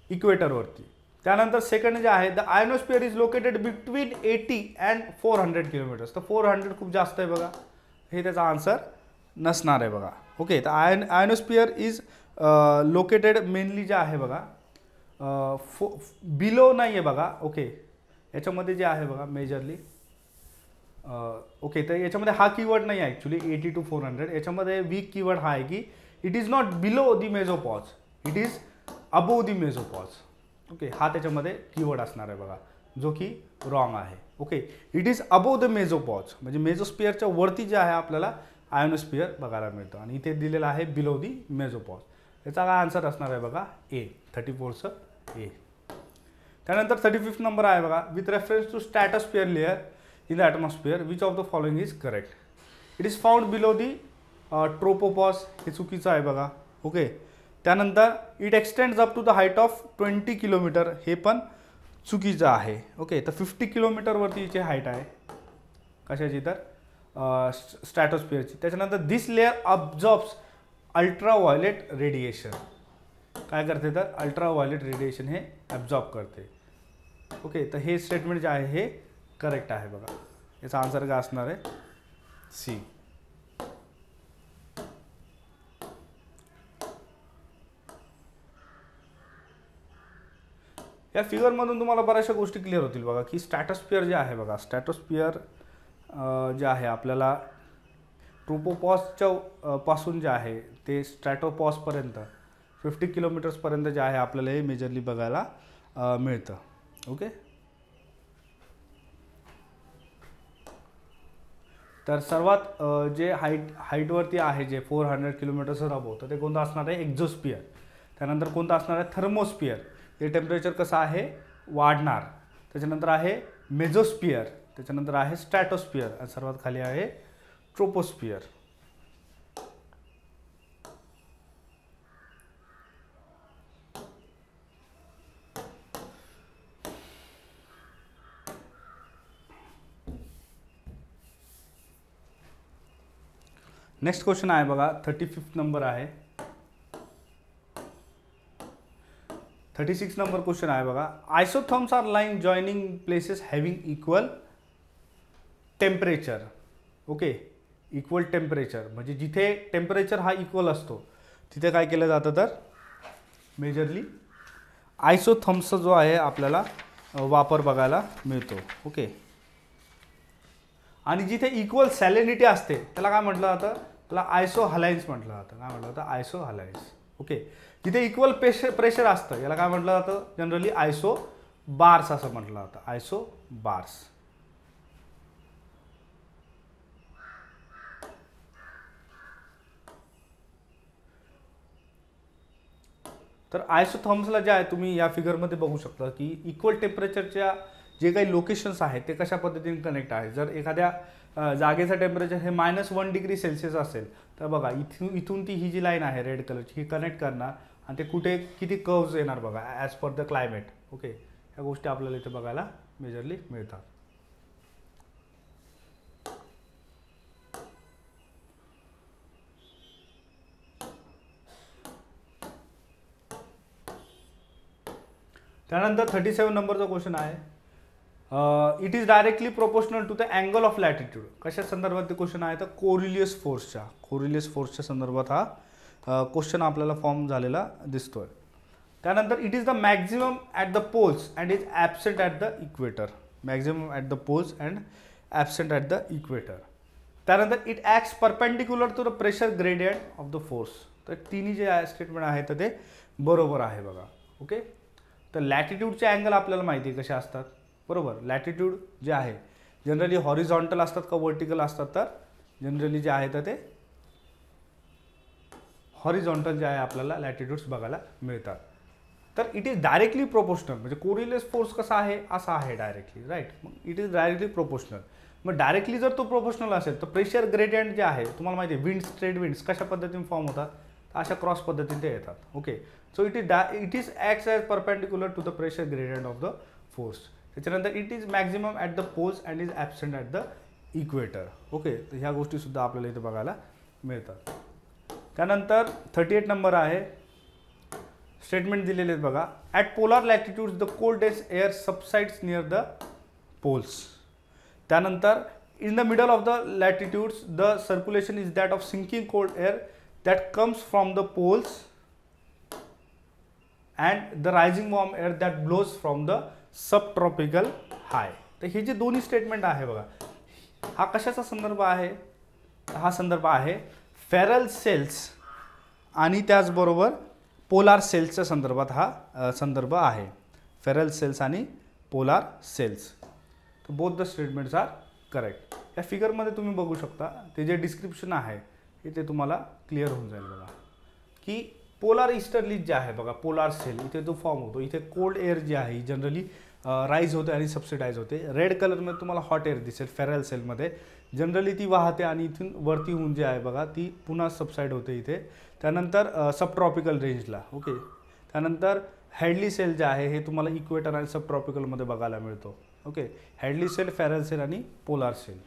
इक्वेटरवरती. त्यानंतर सेकंड जे आहे, the ionosphere is located between 80 and 400 kilometres. तर 400 खूप जास्त आहे बघा, हे त्याचा आन्सर नसणार आहे बघा. ओके, तर आयनोस्फिअर इज लोकेटेड मेनली जे आहे बघा बिलो नाही आहे बघा. ओके, याच्यामध्ये जे आहे बघा मेजरली ओके, तर याच्यामध्ये हा कीवर्ड नाही आहे ॲक्च्युली 80 to 400. याच्यामध्ये वीक कीवर्ड हा आहे की it is not below the mesopause, it is above the mesopause. Okay, हा त्याच्यामध्ये कीवर्ड असणार आहे बघा, जो की रॉंग आहे. Okay, it is above the mesopause म्हणजे मेझोस्फिअरच्या वरती जे आहे आपल्याला आयनोस्फिअर बघायला मिळतं, आणि इथे दिलेलं आहे बिलो दी मेझोपॉज. याचा काय आन्सर असणार आहे बघा ए, 34चं ए. त्यानंतर 35th नंबर आहे बघा, with reference to stratosphere layer in the atmosphere which of the following is correct. It is found below the tropopause, हे चुकीचं आहे बघा. ओके, त्यानंतर it extends up to the height of 20 kilometre, हे पण चुकीचं आहे. ओके, तर 50 किलोमीटरवरती याची हाईट आहे कशाची, तर स्ट्रॅटोस्फिअरची. त्याच्यानंतर दिस लेअर अब्झॉर्ब्स अल्ट्राव्हायोलेट रेडिएशन, काय करते तर अल्ट्राव्हायोलेट रेडिएशन हे ॲब्झॉर्ब करते. ओके, तर हे स्टेटमेंट जे आहे हे करेक्ट आहे बघा. याचा आन्सर काय असणार आहे सी. या फिगरमधून तुम्हाला बऱ्याचशा गोष्टी क्लिअर होतील बघा, की स्ट्रॅटोस्फिअर जे आहे बघा, स्ट्रॅटोस्फिअर जे आहे आपल्याला ट्रोपोपॉजच्या पासून जे आहे ते स्ट्रॅटोपॉजपर्यंत 50 किलोमीटर्सपर्यंत जे आहे आपल्याला हे मेजरली बघायला मिळतं. ओके, तर सर्वात जे हाईटवरती आहे जे 400 किलोमीटर्सवर अबोव, तर ते कोणतं असणार आहे एक्झोस्फिअर. त्यानंतर कोणतं असणार आहे थर्मोस्फिअर, ते टेम्परेचर कसं आहे वाढणार. त्याच्यानंतर आहे मेझोस्फिअर, त्याच्यानंतर आहे स्ट्रॅटोस्फिअर, आणि सर्वात खाली आहे ट्रोपोस्फिअर. नेक्स्ट क्वेश्चन आहे बघा, 35th नंबर आहे. 36 नंबर क्वेश्चन आहे बघा, isotherms are line joining places having equal temperature. Okay, equal temperature म्हणजे जिथे टेम्परेचर हा इक्वल असतो तिथे काय केलं जातं तर मेजरली आयसोथर्म्सचा जो आहे आपल्याला वापर बघायला मिळतो. ओके, आणि जिथे इक्वल सॅलिनिटी असते त्याला काय म्हटलं जातं, त्याला आयसो हलायन्स म्हटलं जातं. काय म्हटलं जातं आयसो हलायन्स. ओके, जिथे इक्वल प्रेशर असतं याला काय म्हटलं जातं जनरली आयसो बार्स असं म्हटलं जातं, आयसो बार्स. तर आयसोथर्म्सला जे आहे तुम्ही या फिगरमध्ये बघू शकता की इक्वल टेम्परेचरच्या जे काही लोकेशन्स आहेत ते कशा पद्धतीने कनेक्ट आहे. जर एखाद्या जागेचं टेम्परेचर हे -1 डिग्री सेल्सिअस असेल तर बघा इथून ती ही जी लाईन आहे रेड कलरची ही कनेक्ट करणार, आणि ते कुठे किती कर्व्स येणार बघा as per the climate. Okay, ह्या गोष्टी आपल्याला इथे बघायला मेजरली मिळतात. त्यानंतर 37 नंबरचा क्वेश्चन आहे, it is directly proportional to the angle of latitude. कशा संदर्भात ते क्वेश्चन आहे तर कोरिलियस फोर्सच्या संदर्भात हा क्वेश्चन आपल्याला फॉर्म झालेला दिसतोय. त्यानंतर it is the maximum at the poles and is absent at the equator. Maximum at the poles and absent at the equator. त्यानंतर it acts perpendicular to the pressure gradient of the force. तर तिन्ही जे statement आहे तर ते बरोबर आहे बघा. ओके, तर लॅटिट्यूडचे अँगल आपल्याला माहिती आहे कसे असतात बरोबर. लॅटिट्यूड जे आहे जनरली हॉरिझॉन्टल असतात का वर्टिकल असतात, तर जनरली जे आहे तर ते हॉरिझॉन्टल जे आहे आपल्याला लॅटिट्यूड्स बघायला मिळतात. तर इट इज डायरेक्टली प्रोपोर्शनल म्हणजे कोरिलियस फोर्स कसा आहे असा आहे डायरेक्टली, राईट. मग इट इज डायरेक्टली प्रोपोर्शनल. मग डायरेक्टली जर तो प्रोपोर्शनल असेल तर प्रेशर ग्रेडियंट जे आहे तुम्हाला माहिती आहे विंड्स ट्रेड विंड्स कशा पद्धतीने फॉर्म होतात, अशा क्रॉस पद्धतीने ते येतात. Okay, so it is acts as perpendicular to the pressure gradient of the force. त्याच्यानंतर it is maximum at the poles and is absent at the equator. Okay, तर ह्या गोष्टीसुद्धा आपल्याला इथे बघायला मिळतात. त्यानंतर 38 नंबर आहे, स्टेटमेंट दिलेले आहेत बघा. At polar latitudes the coldest air subsides near the poles. त्यानंतर in the middle of the latitudes the circulation is that of sinking cold air that comes from the poles and the rising warm air that blows from the subtropical high. तर हे जे दोन्ही statement आहे बघा, हा कशाचा संदर्भ आहे? हा संदर्भ आहे फेरल सेल्स आणि त्याचबरोबर पोलार सेल्सच्या संदर्भात हा संदर्भ आहे. फेरल सेल्स आणि पोलार सेल्स. तर both the statements are correct. या फिगरमध्ये तुम्ही बघू शकता ते जे डिस्क्रिप्शन आहे इथे तुम्हाला क्लिअर होऊन जाईल बघा की पोलार ईस्टर्लीज जे आहे बघा, पोलार सेल इथे जो फॉर्म होतो, इथे कोल्ड एअर जी आहे ही जनरली राईज होते आणि सबसिडाईज होते. रेड कलरमध्ये तुम्हाला हॉट एअर दिसेल फेरल सेलमध्ये, जनरली ती वाहते आणि इथून वरती होऊन जे आहे बघा ती पुन्हा सबसाईड होते इथे. त्यानंतर सब ट्रॉपिकल रेंजला. ओके. त्यानंतर हॅडली सेल जे आहे हे तुम्हाला इक्वेटर आणि सब ट्रॉपिकलमध्ये बघायला मिळतो. Okay. Hadley cell, Ferrel cell आणि पोलार सेल.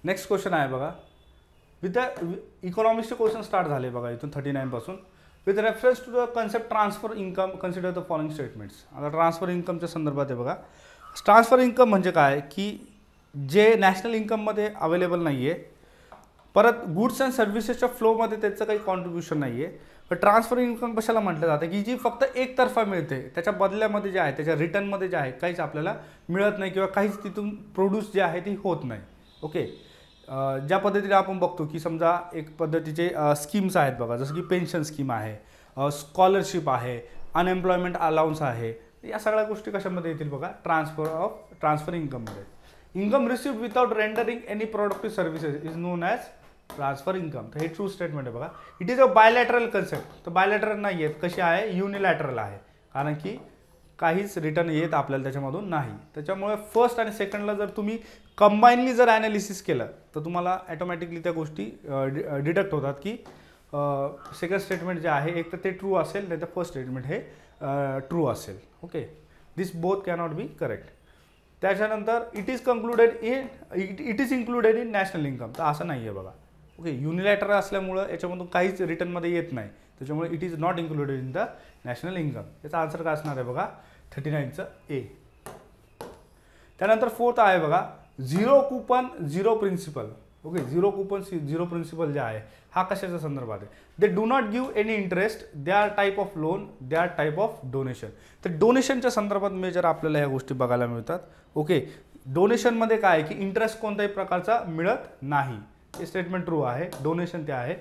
नेक्स्ट क्वेश्चन आहे बघा. विथ द इकॉनॉमिक्सचे क्वेश्चन स्टार्ट झाले बघा इथून 39 पासून. With reference to the concept transfer income consider the following statements. आता ट्रान्सफर इन्कमच्या संदर्भात आहे बघा. ट्रान्सफर इन्कम म्हणजे काय की जे नॅशनल इन्कममध्ये अवेलेबल नाही आहे, परत गुड्स अँड सर्व्हिसेसच्या फ्लोमध्ये त्याचं काही कॉन्ट्रीब्युशन नाही आहे. पण ट्रान्सफर इन्कम कशाला म्हटलं जातं की जी फक्त एकतर्फा मिळते, त्याच्या बदल्यामध्ये जे आहे त्याच्या रिटर्नमध्ये जे आहे काहीच आपल्याला मिळत नाही किंवा काहीच तिथून प्रोड्यूस जे आहे ती होत नाही. ओके. ज्या पद्धतीने आपण बघतो की समजा एक पद्धतीचे स्कीम्स आहेत बघा, जसं की पेन्शन स्कीम आहे, स्कॉलरशिप आहे, अनएम्प्लॉयमेंट अलाउन्स आहे, या सगळ्या गोष्टी कशामध्ये येतील बघा, ट्रान्सफर इन्कममध्ये. Income received without rendering any productive services is known as transfer income. तर हे ट्रू स्टेटमेंट आहे बघा. It is a bilateral concept. तर बायलॅटरल नाही आहेत, कशी आहे, युनिलॅटरल आहे, कारण की काहीच रिटर्न येत आपल्याला त्याच्यामधून नाही. त्याच्यामुळे फर्स्ट आणि सेकंडला जर तुम्ही कंबाईनली जर ॲनालिसिस केलं तर तुम्हाला ॲटोमॅटिकली त्या गोष्टी डिडक्ट होतात की सेकंड स्टेटमेंट जे आहे एक तर ते ट्रू असेल, नाही तर फर्स्ट स्टेटमेंट हे ट्रू असेल. Okay. This both cannot be correct. त्याच्यानंतर it is included in national income. तर असं नाही आहे बघा. ओके. युनिलॅटरल असल्यामुळं याच्यामधून काहीच रिटर्नमध्ये येत नाही, त्याच्यामुळे it is not included in the national income. याचा आन्सर काय असणार आहे बघा, 39चं ए. त्यानंतर फोर्थ आहे बघा, zero coupon zero principal. Okay. Zero coupon zero principal जे आहे हा कशाच्या संदर्भात आहे. They do not give any interest, they are type of loan, they are type of donation. तर डोनेशनच्या संदर्भात मेजर आपल्याला ह्या गोष्टी बघायला मिळतात. ओके. डोनेशनमध्ये काय आहे की इंटरेस्ट कोणत्याही प्रकारचा मिळत नाही, हे स्टेटमेंट ट्रू आहे. डोनेशन ते आहे.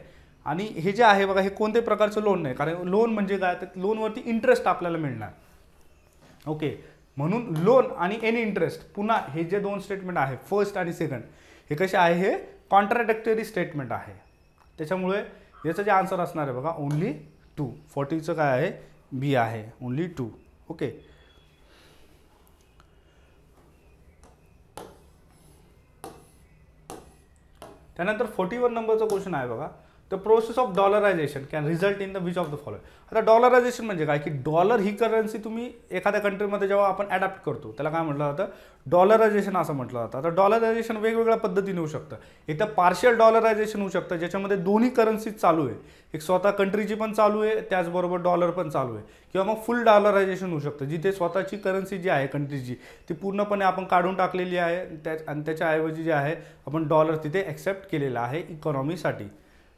आणि हे जे आहे बघा हे कोणत्याही प्रकारचं लोन नाही, कारण लोन म्हणजे काय, तर लोनवरती इंटरेस्ट आपल्याला मिळणार. ओके. म्हणून लोन आणि एनी इंटरेस्ट, पुन्हा हे जे दोन स्टेटमेंट आहे फर्स्ट आणि सेकंड, हे कसे आहे, हे कॉन्ट्राडिक्टरी स्टेटमेंट आहे. त्याच्यामुळे याचं जे आन्सर असणार आहे बघा ओनली 2. 40चं काय आहे, बी आहे, ओनली 2. ओके. त्यानंतर 41 नंबरचा क्वेश्चन आहे बघा. The process of dollarization can result in the which of the following. आता डॉलरायझेशन म्हणजे काय की डॉलर ही करन्सी तुम्ही एखाद्या कंट्रीमध्ये जेव्हा आपण ॲडॅप्ट करतो त्याला काय म्हटलं जातं, डॉलरायझेशन असं म्हटलं जातं. आता डॉलरायझेशन वेगवेगळ्या पद्धतीने होऊ शकतं. इथं पार्शियल डॉलरायझेशन होऊ शकतं, ज्याच्यामध्ये दोन्ही करन्सी चालू आहे, एक स्वतः कंट्रीची पण चालू आहे, त्याचबरोबर डॉलर पण चालू आहे. किंवा मग फुल डॉलरायझेशन होऊ शकतं, जिथे स्वतःची करन्सी जी आहे कंट्रीची ती पूर्णपणे आपण काढून टाकलेली आहे आणि त्याच्याऐवजी जे आहे आपण डॉलर तिथे ॲक्सेप्ट केलेला आहे इकॉनॉमीसाठी.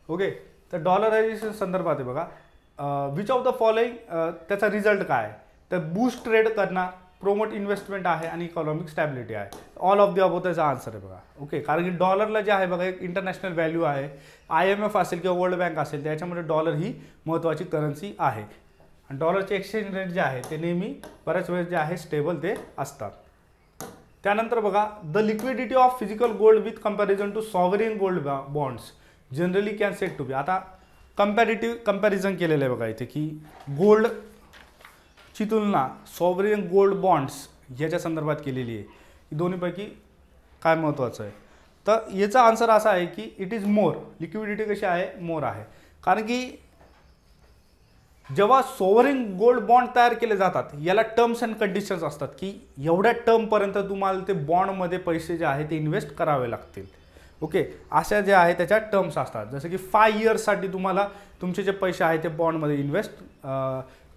ओके. तर डॉलरायझेशन संदर्भात आहे बघा, विच ऑफ द फॉलोइंग त्याचा रिझल्ट काय आहे, तर बूस्ट ट्रेड करणार, प्रोमोट इन्व्हेस्टमेंट आहे आणि इकॉनॉमिक स्टॅबिलिटी आहे. ऑल ऑफ द अबोव त्याचा आन्सर आहे बघा. ओके. कारण की डॉलरला जे आहे बघा एक इंटरनॅशनल व्हॅल्यू आहे, IMF असेल किंवा वर्ल्ड बँक असेल त्याच्यामध्ये डॉलर ही महत्त्वाची करन्सी आहे. आणि डॉलरचे एक्सचेंज रेट जे आहे ते नेहमी बऱ्याच वेळेस जे आहे स्टेबल ते असतात. त्यानंतर बघा, the liquidity of physical gold with comparison to sovereign gold bonds generally can set to be. आता कंपॅरिझन केलेलं आहे बघा इथे की गोल्डची तुलना सॉव्हरेन गोल्ड बॉन्ड्स याच्या संदर्भात केलेली आहे. ही दोन्हीपैकी काय महत्त्वाचं आहे, तर याचा आन्सर असा आहे की इट इज मोर. लिक्विडिटी कशी आहे, मोर आहे. कारण की जेव्हा सोवरिंग गोल्ड बॉन्ड तयार केले जातात याला टर्म्स अँड कंडिशन्स असतात की एवढ्या टर्मपर्यंत तुम्हाला ते बॉन्डमध्ये पैसे जे आहे ते इन्व्हेस्ट करावे लागतील. ओके, अशा जे आहे त्याच्या टर्म्स असतात. जसं की 5 इयर्ससाठी तुम्हाला तुमचे जे पैसे आहेत ते बॉन्डमध्ये इन्व्हेस्ट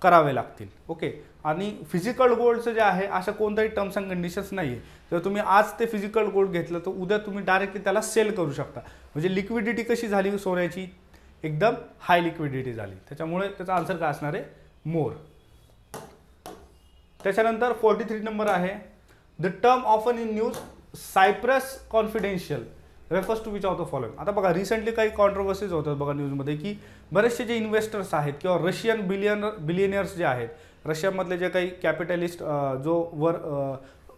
करावे लागतील. ओके, आणि फिजिकल गोल्डचं जे आहे अशा कोणत्याही टर्म्स अँड कंडिशन्स नाही आहे. जर तुम्ही आज ते फिजिकल गोल्ड घेतलं तर उद्या तुम्ही डायरेक्टली त्याला सेल करू शकता. म्हणजे लिक्विडिटी कशी झाली सोन्याची, एकदम हाय लिक्विडिटी झाली. त्याच्यामुळे त्याचा आन्सर काय असणार आहे, मोर. त्याच्यानंतर 43 नंबर आहे, the term often in news Cyprus confidential refers to which of the following. आता बघा रिसेंटली काही कॉन्ट्रोवर्सीज होतात बघा न्यूजमध्ये की बरेचसे जे इन्व्हेस्टर्स आहेत किंवा रशियन बिलियनर्स जे आहेत, रशियामधले जे काही कॅपिटलिस्ट जो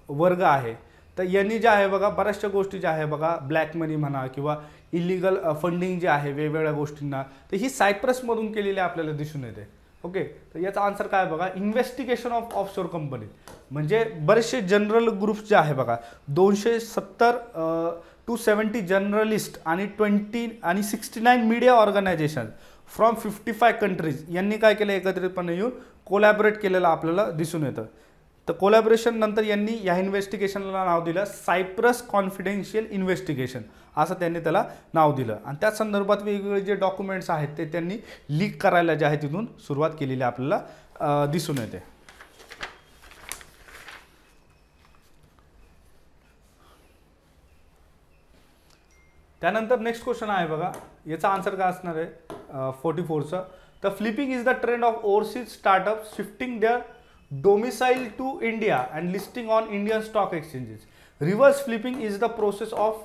वर्ग आहे, तर यांनी जे आहे बघा बऱ्याचशा गोष्टी ज्या आहे बघा, ब्लॅक मनी म्हणा किंवा इलिगल फंडिंग जे आहे वेगवेगळ्या गोष्टींना, तर ही सायप्रसमधून केलेली आपल्याला दिसून येते. ओके, तर याचा आन्सर काय बघा, इन्व्हेस्टिगेशन ऑफ ऑफशोर कंपनी. म्हणजे बरेचसे जनरल ग्रुप्स जे आहे बघा, 270 to 70 जर्नलिस्ट आणि 20 आणि 69 मीडिया ऑर्गनायझेशन फ्रॉम 55 कंट्रीज यांनी काय केलं, एकत्रितपणे येऊन कोलॅबरेट केलेलं आपल्याला दिसून येतं. तर कोलॅबरेशन नंतर यांनी या इन्व्हेस्टिगेशनला नाव दिलं सायप्रस कॉन्फिडेन्शियल इन्व्हेस्टिगेशन, असं त्यांनी त्याला नाव दिलं. आणि त्या संदर्भात वेगवेगळे जे डॉक्युमेंट्स आहेत ते त्यांनी लीक करायला जे आहे तिथून सुरुवात केलेली आपल्याला दिसून येते. त्यानंतर नेक्स्ट क्वेश्चन आहे बघा, याचा आन्सर काय असणार आहे 44चा. The flipping is the trend of overseas startup shifting their domicile to India and listing on Indian stock exchanges. Reverse flipping is the process of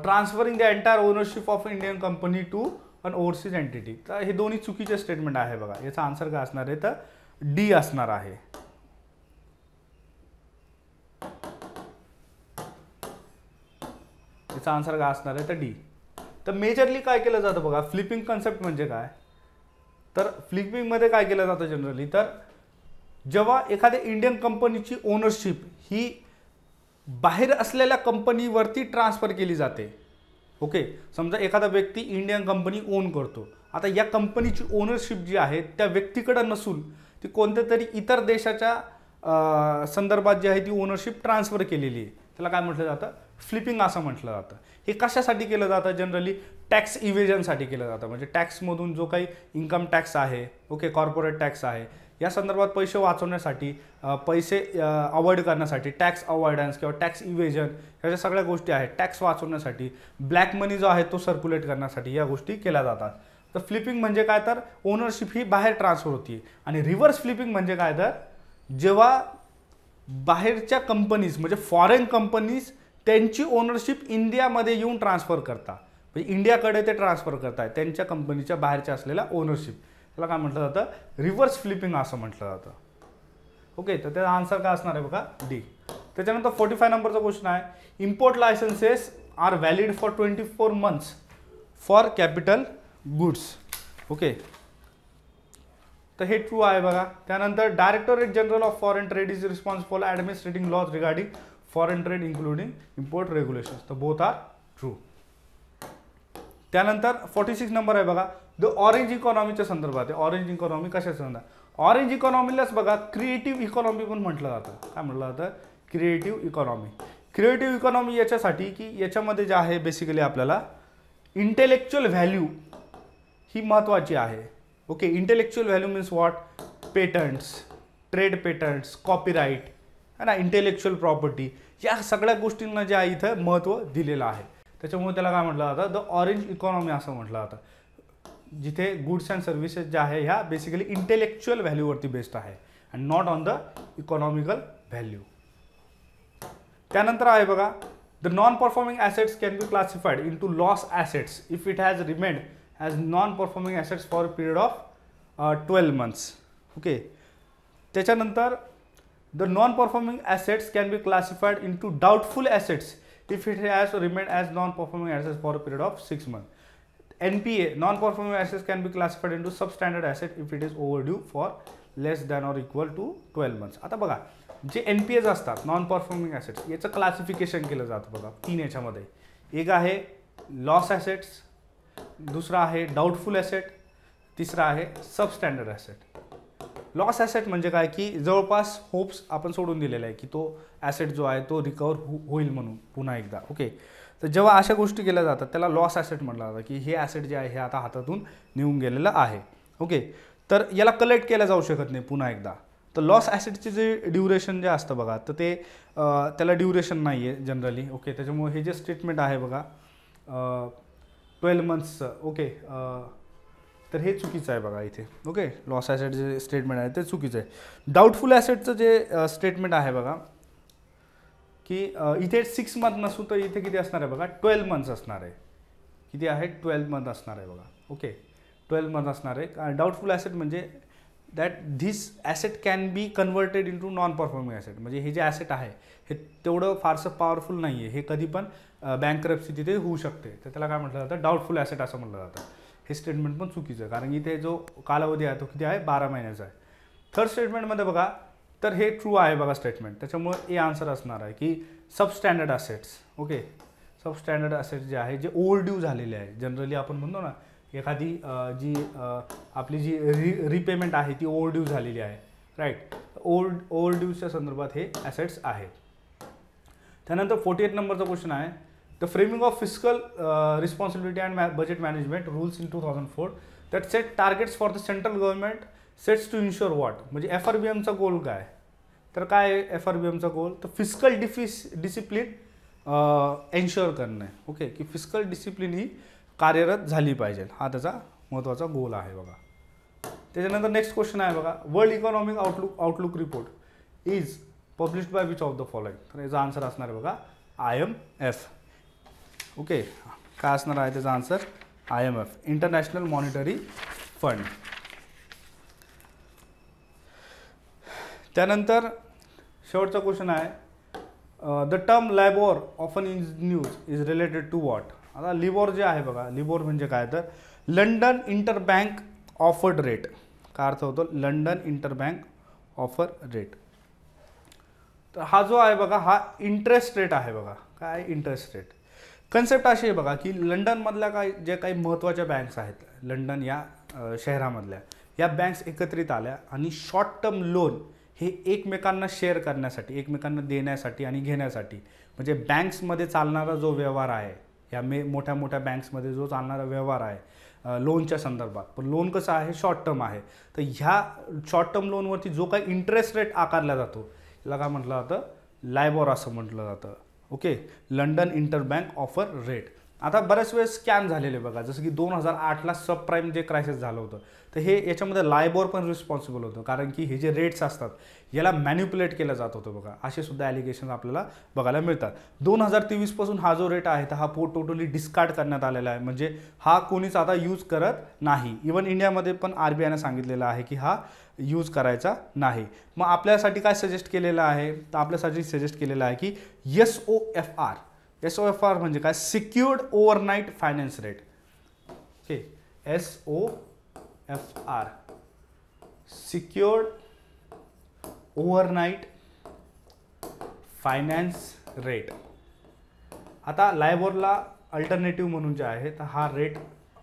transferring the entire ownership of Indian company to an overseas entity. तर हे दोन्ही चुकीचे statement आहे बघा. याचा answer काय असणार आहे, तर डी असणार आहे. याचा आन्सर काय असणार आहे, तर डी. तर मेजरली काय केलं जातं बघा, फ्लिपिंग कन्सेप्ट म्हणजे काय, तर फ्लिपिंगमध्ये काय केलं जातं जनरली, तर जेव्हा एखाद्या इंडियन कंपनीची ओनरशिप ही बाहेर असलेल्या कंपनीवरती ट्रान्सफर केली जाते. ओके, समजा एखादा व्यक्ती इंडियन कंपनी ओन करतो, आता या कंपनीची ओनरशिप जी आहे त्या व्यक्तीकडे नसून ती कोणत्या तरी इतर देशाच्या संदर्भात जी आहे ती ओनरशिप ट्रान्सफर केलेली आहे, त्याला काय म्हटलं जातं, फ्लिपिंग असं म्हटलं जातं. हे कशासाठी केलं जातं, जनरली टॅक्स इव्हेजनसाठी केलं जातं. म्हणजे टॅक्समधून जो काही इन्कम टॅक्स आहे, ओके, कॉर्पोरेट टॅक्स आहे, या संदर्भात पैसे वाचवण्यासाठी, पैसे अवॉइड करण्यासाठी, टॅक्स अवॉइडन्स किंवा टॅक्स इव्हेजन ह्या सगळ्या गोष्टी आहेत, टॅक्स वाचवण्यासाठी, ब्लॅक मनी जो आहे तो सर्क्युलेट करण्यासाठी या गोष्टी केल्या जातात. तर फ्लिपिंग म्हणजे काय, तर ओनरशिप ही बाहेर ट्रान्सफर होती. आणि रिव्हर्स फ्लिपिंग म्हणजे काय, तर जेव्हा बाहेरच्या कंपनीज म्हणजे फॉरेन कंपनीज त्यांची ओनरशिप इंडियामध्ये येऊन ट्रान्सफर करतात, म्हणजे इंडियाकडे ते ट्रान्सफर करतायत त्यांच्या कंपनीच्या बाहेरच्या असलेल्या ओनरशिप, त्याला काय म्हटलं जातं, रिव्हर्स फ्लिपिंग असं म्हटलं जातं. ओके, तर त्याचा आन्सर काय असणार आहे बघा, डी. त्याच्यानंतर 45 नंबरचा क्वेश्चन आहे, import licences are valid for 24 months for capital goods. Okay, तर हे ट्रू आहे बघा. त्यानंतर directorate general of foreign trade is responsible for administrating laws regarding foreign trade including import regulations. तर बोथ आर ट्रू. त्यानंतर 46 number आहे बघा, the orange इकॉनॉमीच्या संदर्भात आहे. ऑरेंज इकॉनॉमी कशाच्या संदर्भात, ऑरेंज इकॉनॉमीलाच बघा क्रिएटिव्ह इकॉनॉमी पण म्हटलं जातं. काय म्हटलं जातं, क्रिएटिव्ह इकॉनॉमी. क्रिएटिव्ह इकॉनॉमी याच्यासाठी की याच्यामध्ये जे आहे बेसिकली आपल्याला इंटेलेक्च्युअल व्हॅल्यू ही महत्त्वाची आहे. Okay, intellectual value means what, patents, trade patents, copyright है ना, इंटेलेक्च्युअल प्रॉपर्टी, या सगळ्या गोष्टींना जे आहे इथं महत्त्व दिलेलं आहे. त्याच्यामुळे त्याला काय म्हटलं जातं, द ऑरेंज इकॉनॉमी असं म्हटलं जातं, जिथे गुड्स अँड सर्व्हिसेस ज्या आहे ह्या बेसिकली इंटेलेक्च्युअल व्हॅल्यूवरती बेस्ड आहे and not on the economical value. त्यानंतर आहे बघा, the non performing assets can be classified into loss assets if it has remained as non performing assets for a period of 12 months. Okay, त्याच्यानंतर the non performing assets can be classified into doubtful assets if it has remained as non-performing assets for a period of 6 months. NPA, non-performing assets can be classified into substandard asset if it is overdue for less than or equal to 12 months. आता बघा, जे NPAs असतात non performing assets याचं classification केलं जातं बघा 3 याच्यामध्ये. एक आहे लॉस ॲसेट्स, दुसरा आहे डाऊटफुल ॲसेट, तिसरा आहे सबस्टँडर्ड ॲसेट. लॉस ॲसेट म्हणजे काय की जवळपास होप्स आपण सोडून दिलेला आहे की तो ॲसेट जो आहे तो रिकवर होईल म्हणून पुन्हा एकदा. ओके, तर जेव्हा अशा गोष्टी केल्या जातात त्याला लॉस ॲसेट म्हटलं जातं की हे ॲसेट जे आहे हे आता हातातून निघून गेलेलं आहे. ओके, तर याला कलेक्ट केलं जाऊ शकत नाही पुन्हा एकदा. तर लॉस ॲसेटचे जे ड्युरेशन जे असतं बघा, तर ते त्याला ड्युरेशन नाही आहे जनरली. ओके, त्याच्यामुळे हे जे स्टेटमेंट आहे बघा 12 मंथ्सचं. ओके, तर हे चुकीचं आहे बघा इथे. ओके, लॉस ॲसेट जे स्टेटमेंट आहे ते चुकीचं आहे. डाऊटफुल ॲसेटचं जे स्टेटमेंट आहे बघा की इथे 6 मंथ नसून तर इथे किती असणार आहे बघा 12 मंथ्स असणार आहे. किती आहे 12 मंथ असणार आहे बघा. ओके, 12 मंथ असणार आहे. डाऊटफुल ॲसेट म्हणजे that this asset can be converted into non performing asset. म्हणजे हे जे ॲसेट आहे हे तेवढं फारसं पॉवरफुल नाही आहे, हे कधी पण बँकरप्सी तिथे होऊ शकते. तर त्याला काय म्हटलं जातं डाऊटफुल ॲसेट असं म्हटलं जातं. हे स्टेटमेंट पण चुकीचं आहे कारण इथे जो कालावधी आहे तो किती आहे 12 महिन्याचा आहे. थर्ड स्टेटमेंटमध्ये बघा तर हे ट्रू आहे बघा स्टेटमेंट, त्याच्यामुळे ए आन्सर असणार आहे की substandard assets. Okay, substandard assets जे आहे जे ओव्हरड्यू झालेले आहे. जनरली आपण म्हणतो ना एखादी जी आपली जी रिपेमेंट आहे ती ओव्हरड्यू झालेली आहे, राईट. ओव्हरड्यूच्या संदर्भात हे ॲसेट्स आहेत. त्यानंतर 48 नंबरचा क्वेश्चन आहे the framing of fiscal responsibility and budget management rules in 2004 that set targets for the central government sets to ensure what. म्हणजे FRBMचा गोल काय, तर काय आहे FRBMचा गोल, तर फिस्कल डिसिप्लिन एन्श्युअर करणं आहे. ओके, की फिस्कल डिसिप्लिन ही कार्यरत झाली पाहिजे, हा त्याचा महत्त्वाचा गोल आहे बघा. त्याच्यानंतर नेक्स्ट क्वेश्चन आहे बघा world economic outlook report is published by which of the following. तर याचा आन्सर असणार आहे बघा IMF. ओके, काय असणार आहे त्याचा answer IMF, international monetary fund. त्यानंतर शेवटचा क्वेश्चन आहे the term LIBOR often is news is related to what. आता लिबॉर जे आहे बघा, लिबॉर म्हणजे काय तर लंडन इंटरबँक ऑफर्ड रेट. काय अर्थ होतो लंडन इंटरबँक ऑफर रेट. तर हा जो आहे बघा हा इंटरेस्ट रेट आहे बघा. काय इंटरेस्ट रेट कन्सेप्ट अशी आहे बघा की लंडनमधल्या काय जे काही महत्त्वाच्या बँक्स आहेत लंडन या शहरामधल्या, या बँक्स एकत्रित आल्या आणि शॉर्ट टर्म लोन हे एकमेकांना शेअर करण्यासाठी, एकमेकांना देण्यासाठी आणि घेण्यासाठी, म्हणजे बँक्समध्ये चालणारा जो व्यवहार आहे या मोठ्या मोठ्या बँक्समध्ये जो चालणारा व्यवहार आहे लोनच्या संदर्भात, पण लोन कसं आहे शॉर्ट टर्म आहे. तर ह्या शॉर्ट टर्म लोनवरती जो काही इंटरेस्ट रेट आकारला जातो याला काय म्हटलं जातं लायबॉर असं म्हटलं जातं. Okay, London interbank offer rate. आता बऱ्याच वेळेस स्कॅम झालेले बघा, जसं की 2008ला सबप्राईम जे क्रायसिस झालं होतं तर हे याच्यामध्ये लायबॉर पण रिस्पॉन्सिबल होतं कारण की हे जे रेट्स असतात याला मॅन्युप्युलेट केलं जात होतं बघा. असे सुद्धा ॲलिगेशन आपल्याला बघायला मिळतात. 2023 पासून हा जो रेट आहे तर हा टोटली डिस्कार्ड करण्यात आलेला आहे, म्हणजे हा कोणीच आता यूज करत नाही. इवन इंडियामध्ये पण RBIने सांगितलेलं आहे की हा यूज करायचा नाही. मग आपल्यासाठी काय सजेस्ट केलेलं आहे, तर आपल्यासाठी सजेस्ट केलेलं आहे की SOFR. SOFR म्हणजे काय secured overnight finance rate. Okay, SOFR secured overnight finance rate. आता लायबॉरला अल्टरनेटिव्ह म्हणून जे आहे तर हा रेट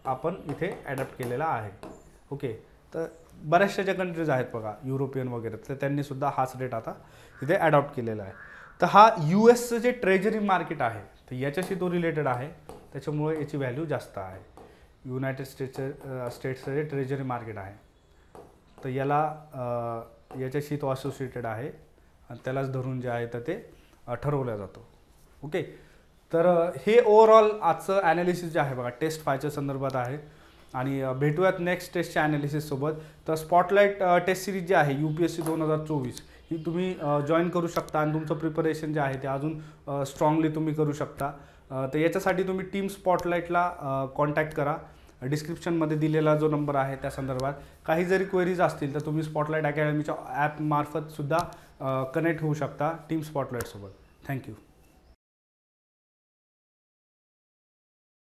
आपण इथे ॲडॉप्ट केलेला आहे. ओके, तर बऱ्याचशा ज्या कंट्रीज आहेत बघा युरोपियन वगैरे तर त्यांनी सुद्धा हाच रेट आता इथे ॲडॉप्ट केलेला आहे. तर हा USचं जे ट्रेजरी मार्केट आहे तर याच्याशी तो रिलेटेड आहे, त्याच्यामुळे याची व्हॅल्यू जास्त आहे. युनायटेड स्टेट्सचं जे ट्रेजरी मार्केट आहे तर याच्याशी तो असोसिएटेड आहे आणि त्यालाच धरून जे आहे तर ते ठरवलं जातं. ओके, तर हे ओव्हरऑल आजचं ॲनालिसिस जे आहे बघा टेस्ट 5च्या संदर्भात आहे आणि भेटूयात नेक्स्ट टेस्टच्या ॲनालिसिससोबत. तर स्पॉटलाईट टेस्ट सिरीज जी आहे UPSC 2024 ही तुम्ही जॉईन करू शकता आणि तुमचं प्रिपरेशन जे आहे ते अजून स्ट्रॉंगली तुम्ही करू शकता. तर याच्यासाठी तुम्ही टीम स्पॉटलाईटला कॉन्टॅक्ट करा. डिस्क्रिप्शनमध्ये दिलेला जो नंबर आहे त्या संदर्भात काही जरी क्वेरीज असतील तर तुम्ही स्पॉटलाईट अकॅडमीच्या ॲपमार्फत सुद्धा कनेक्ट होऊ शकता टीम स्पॉटलाईटसोबत. थँक्यू.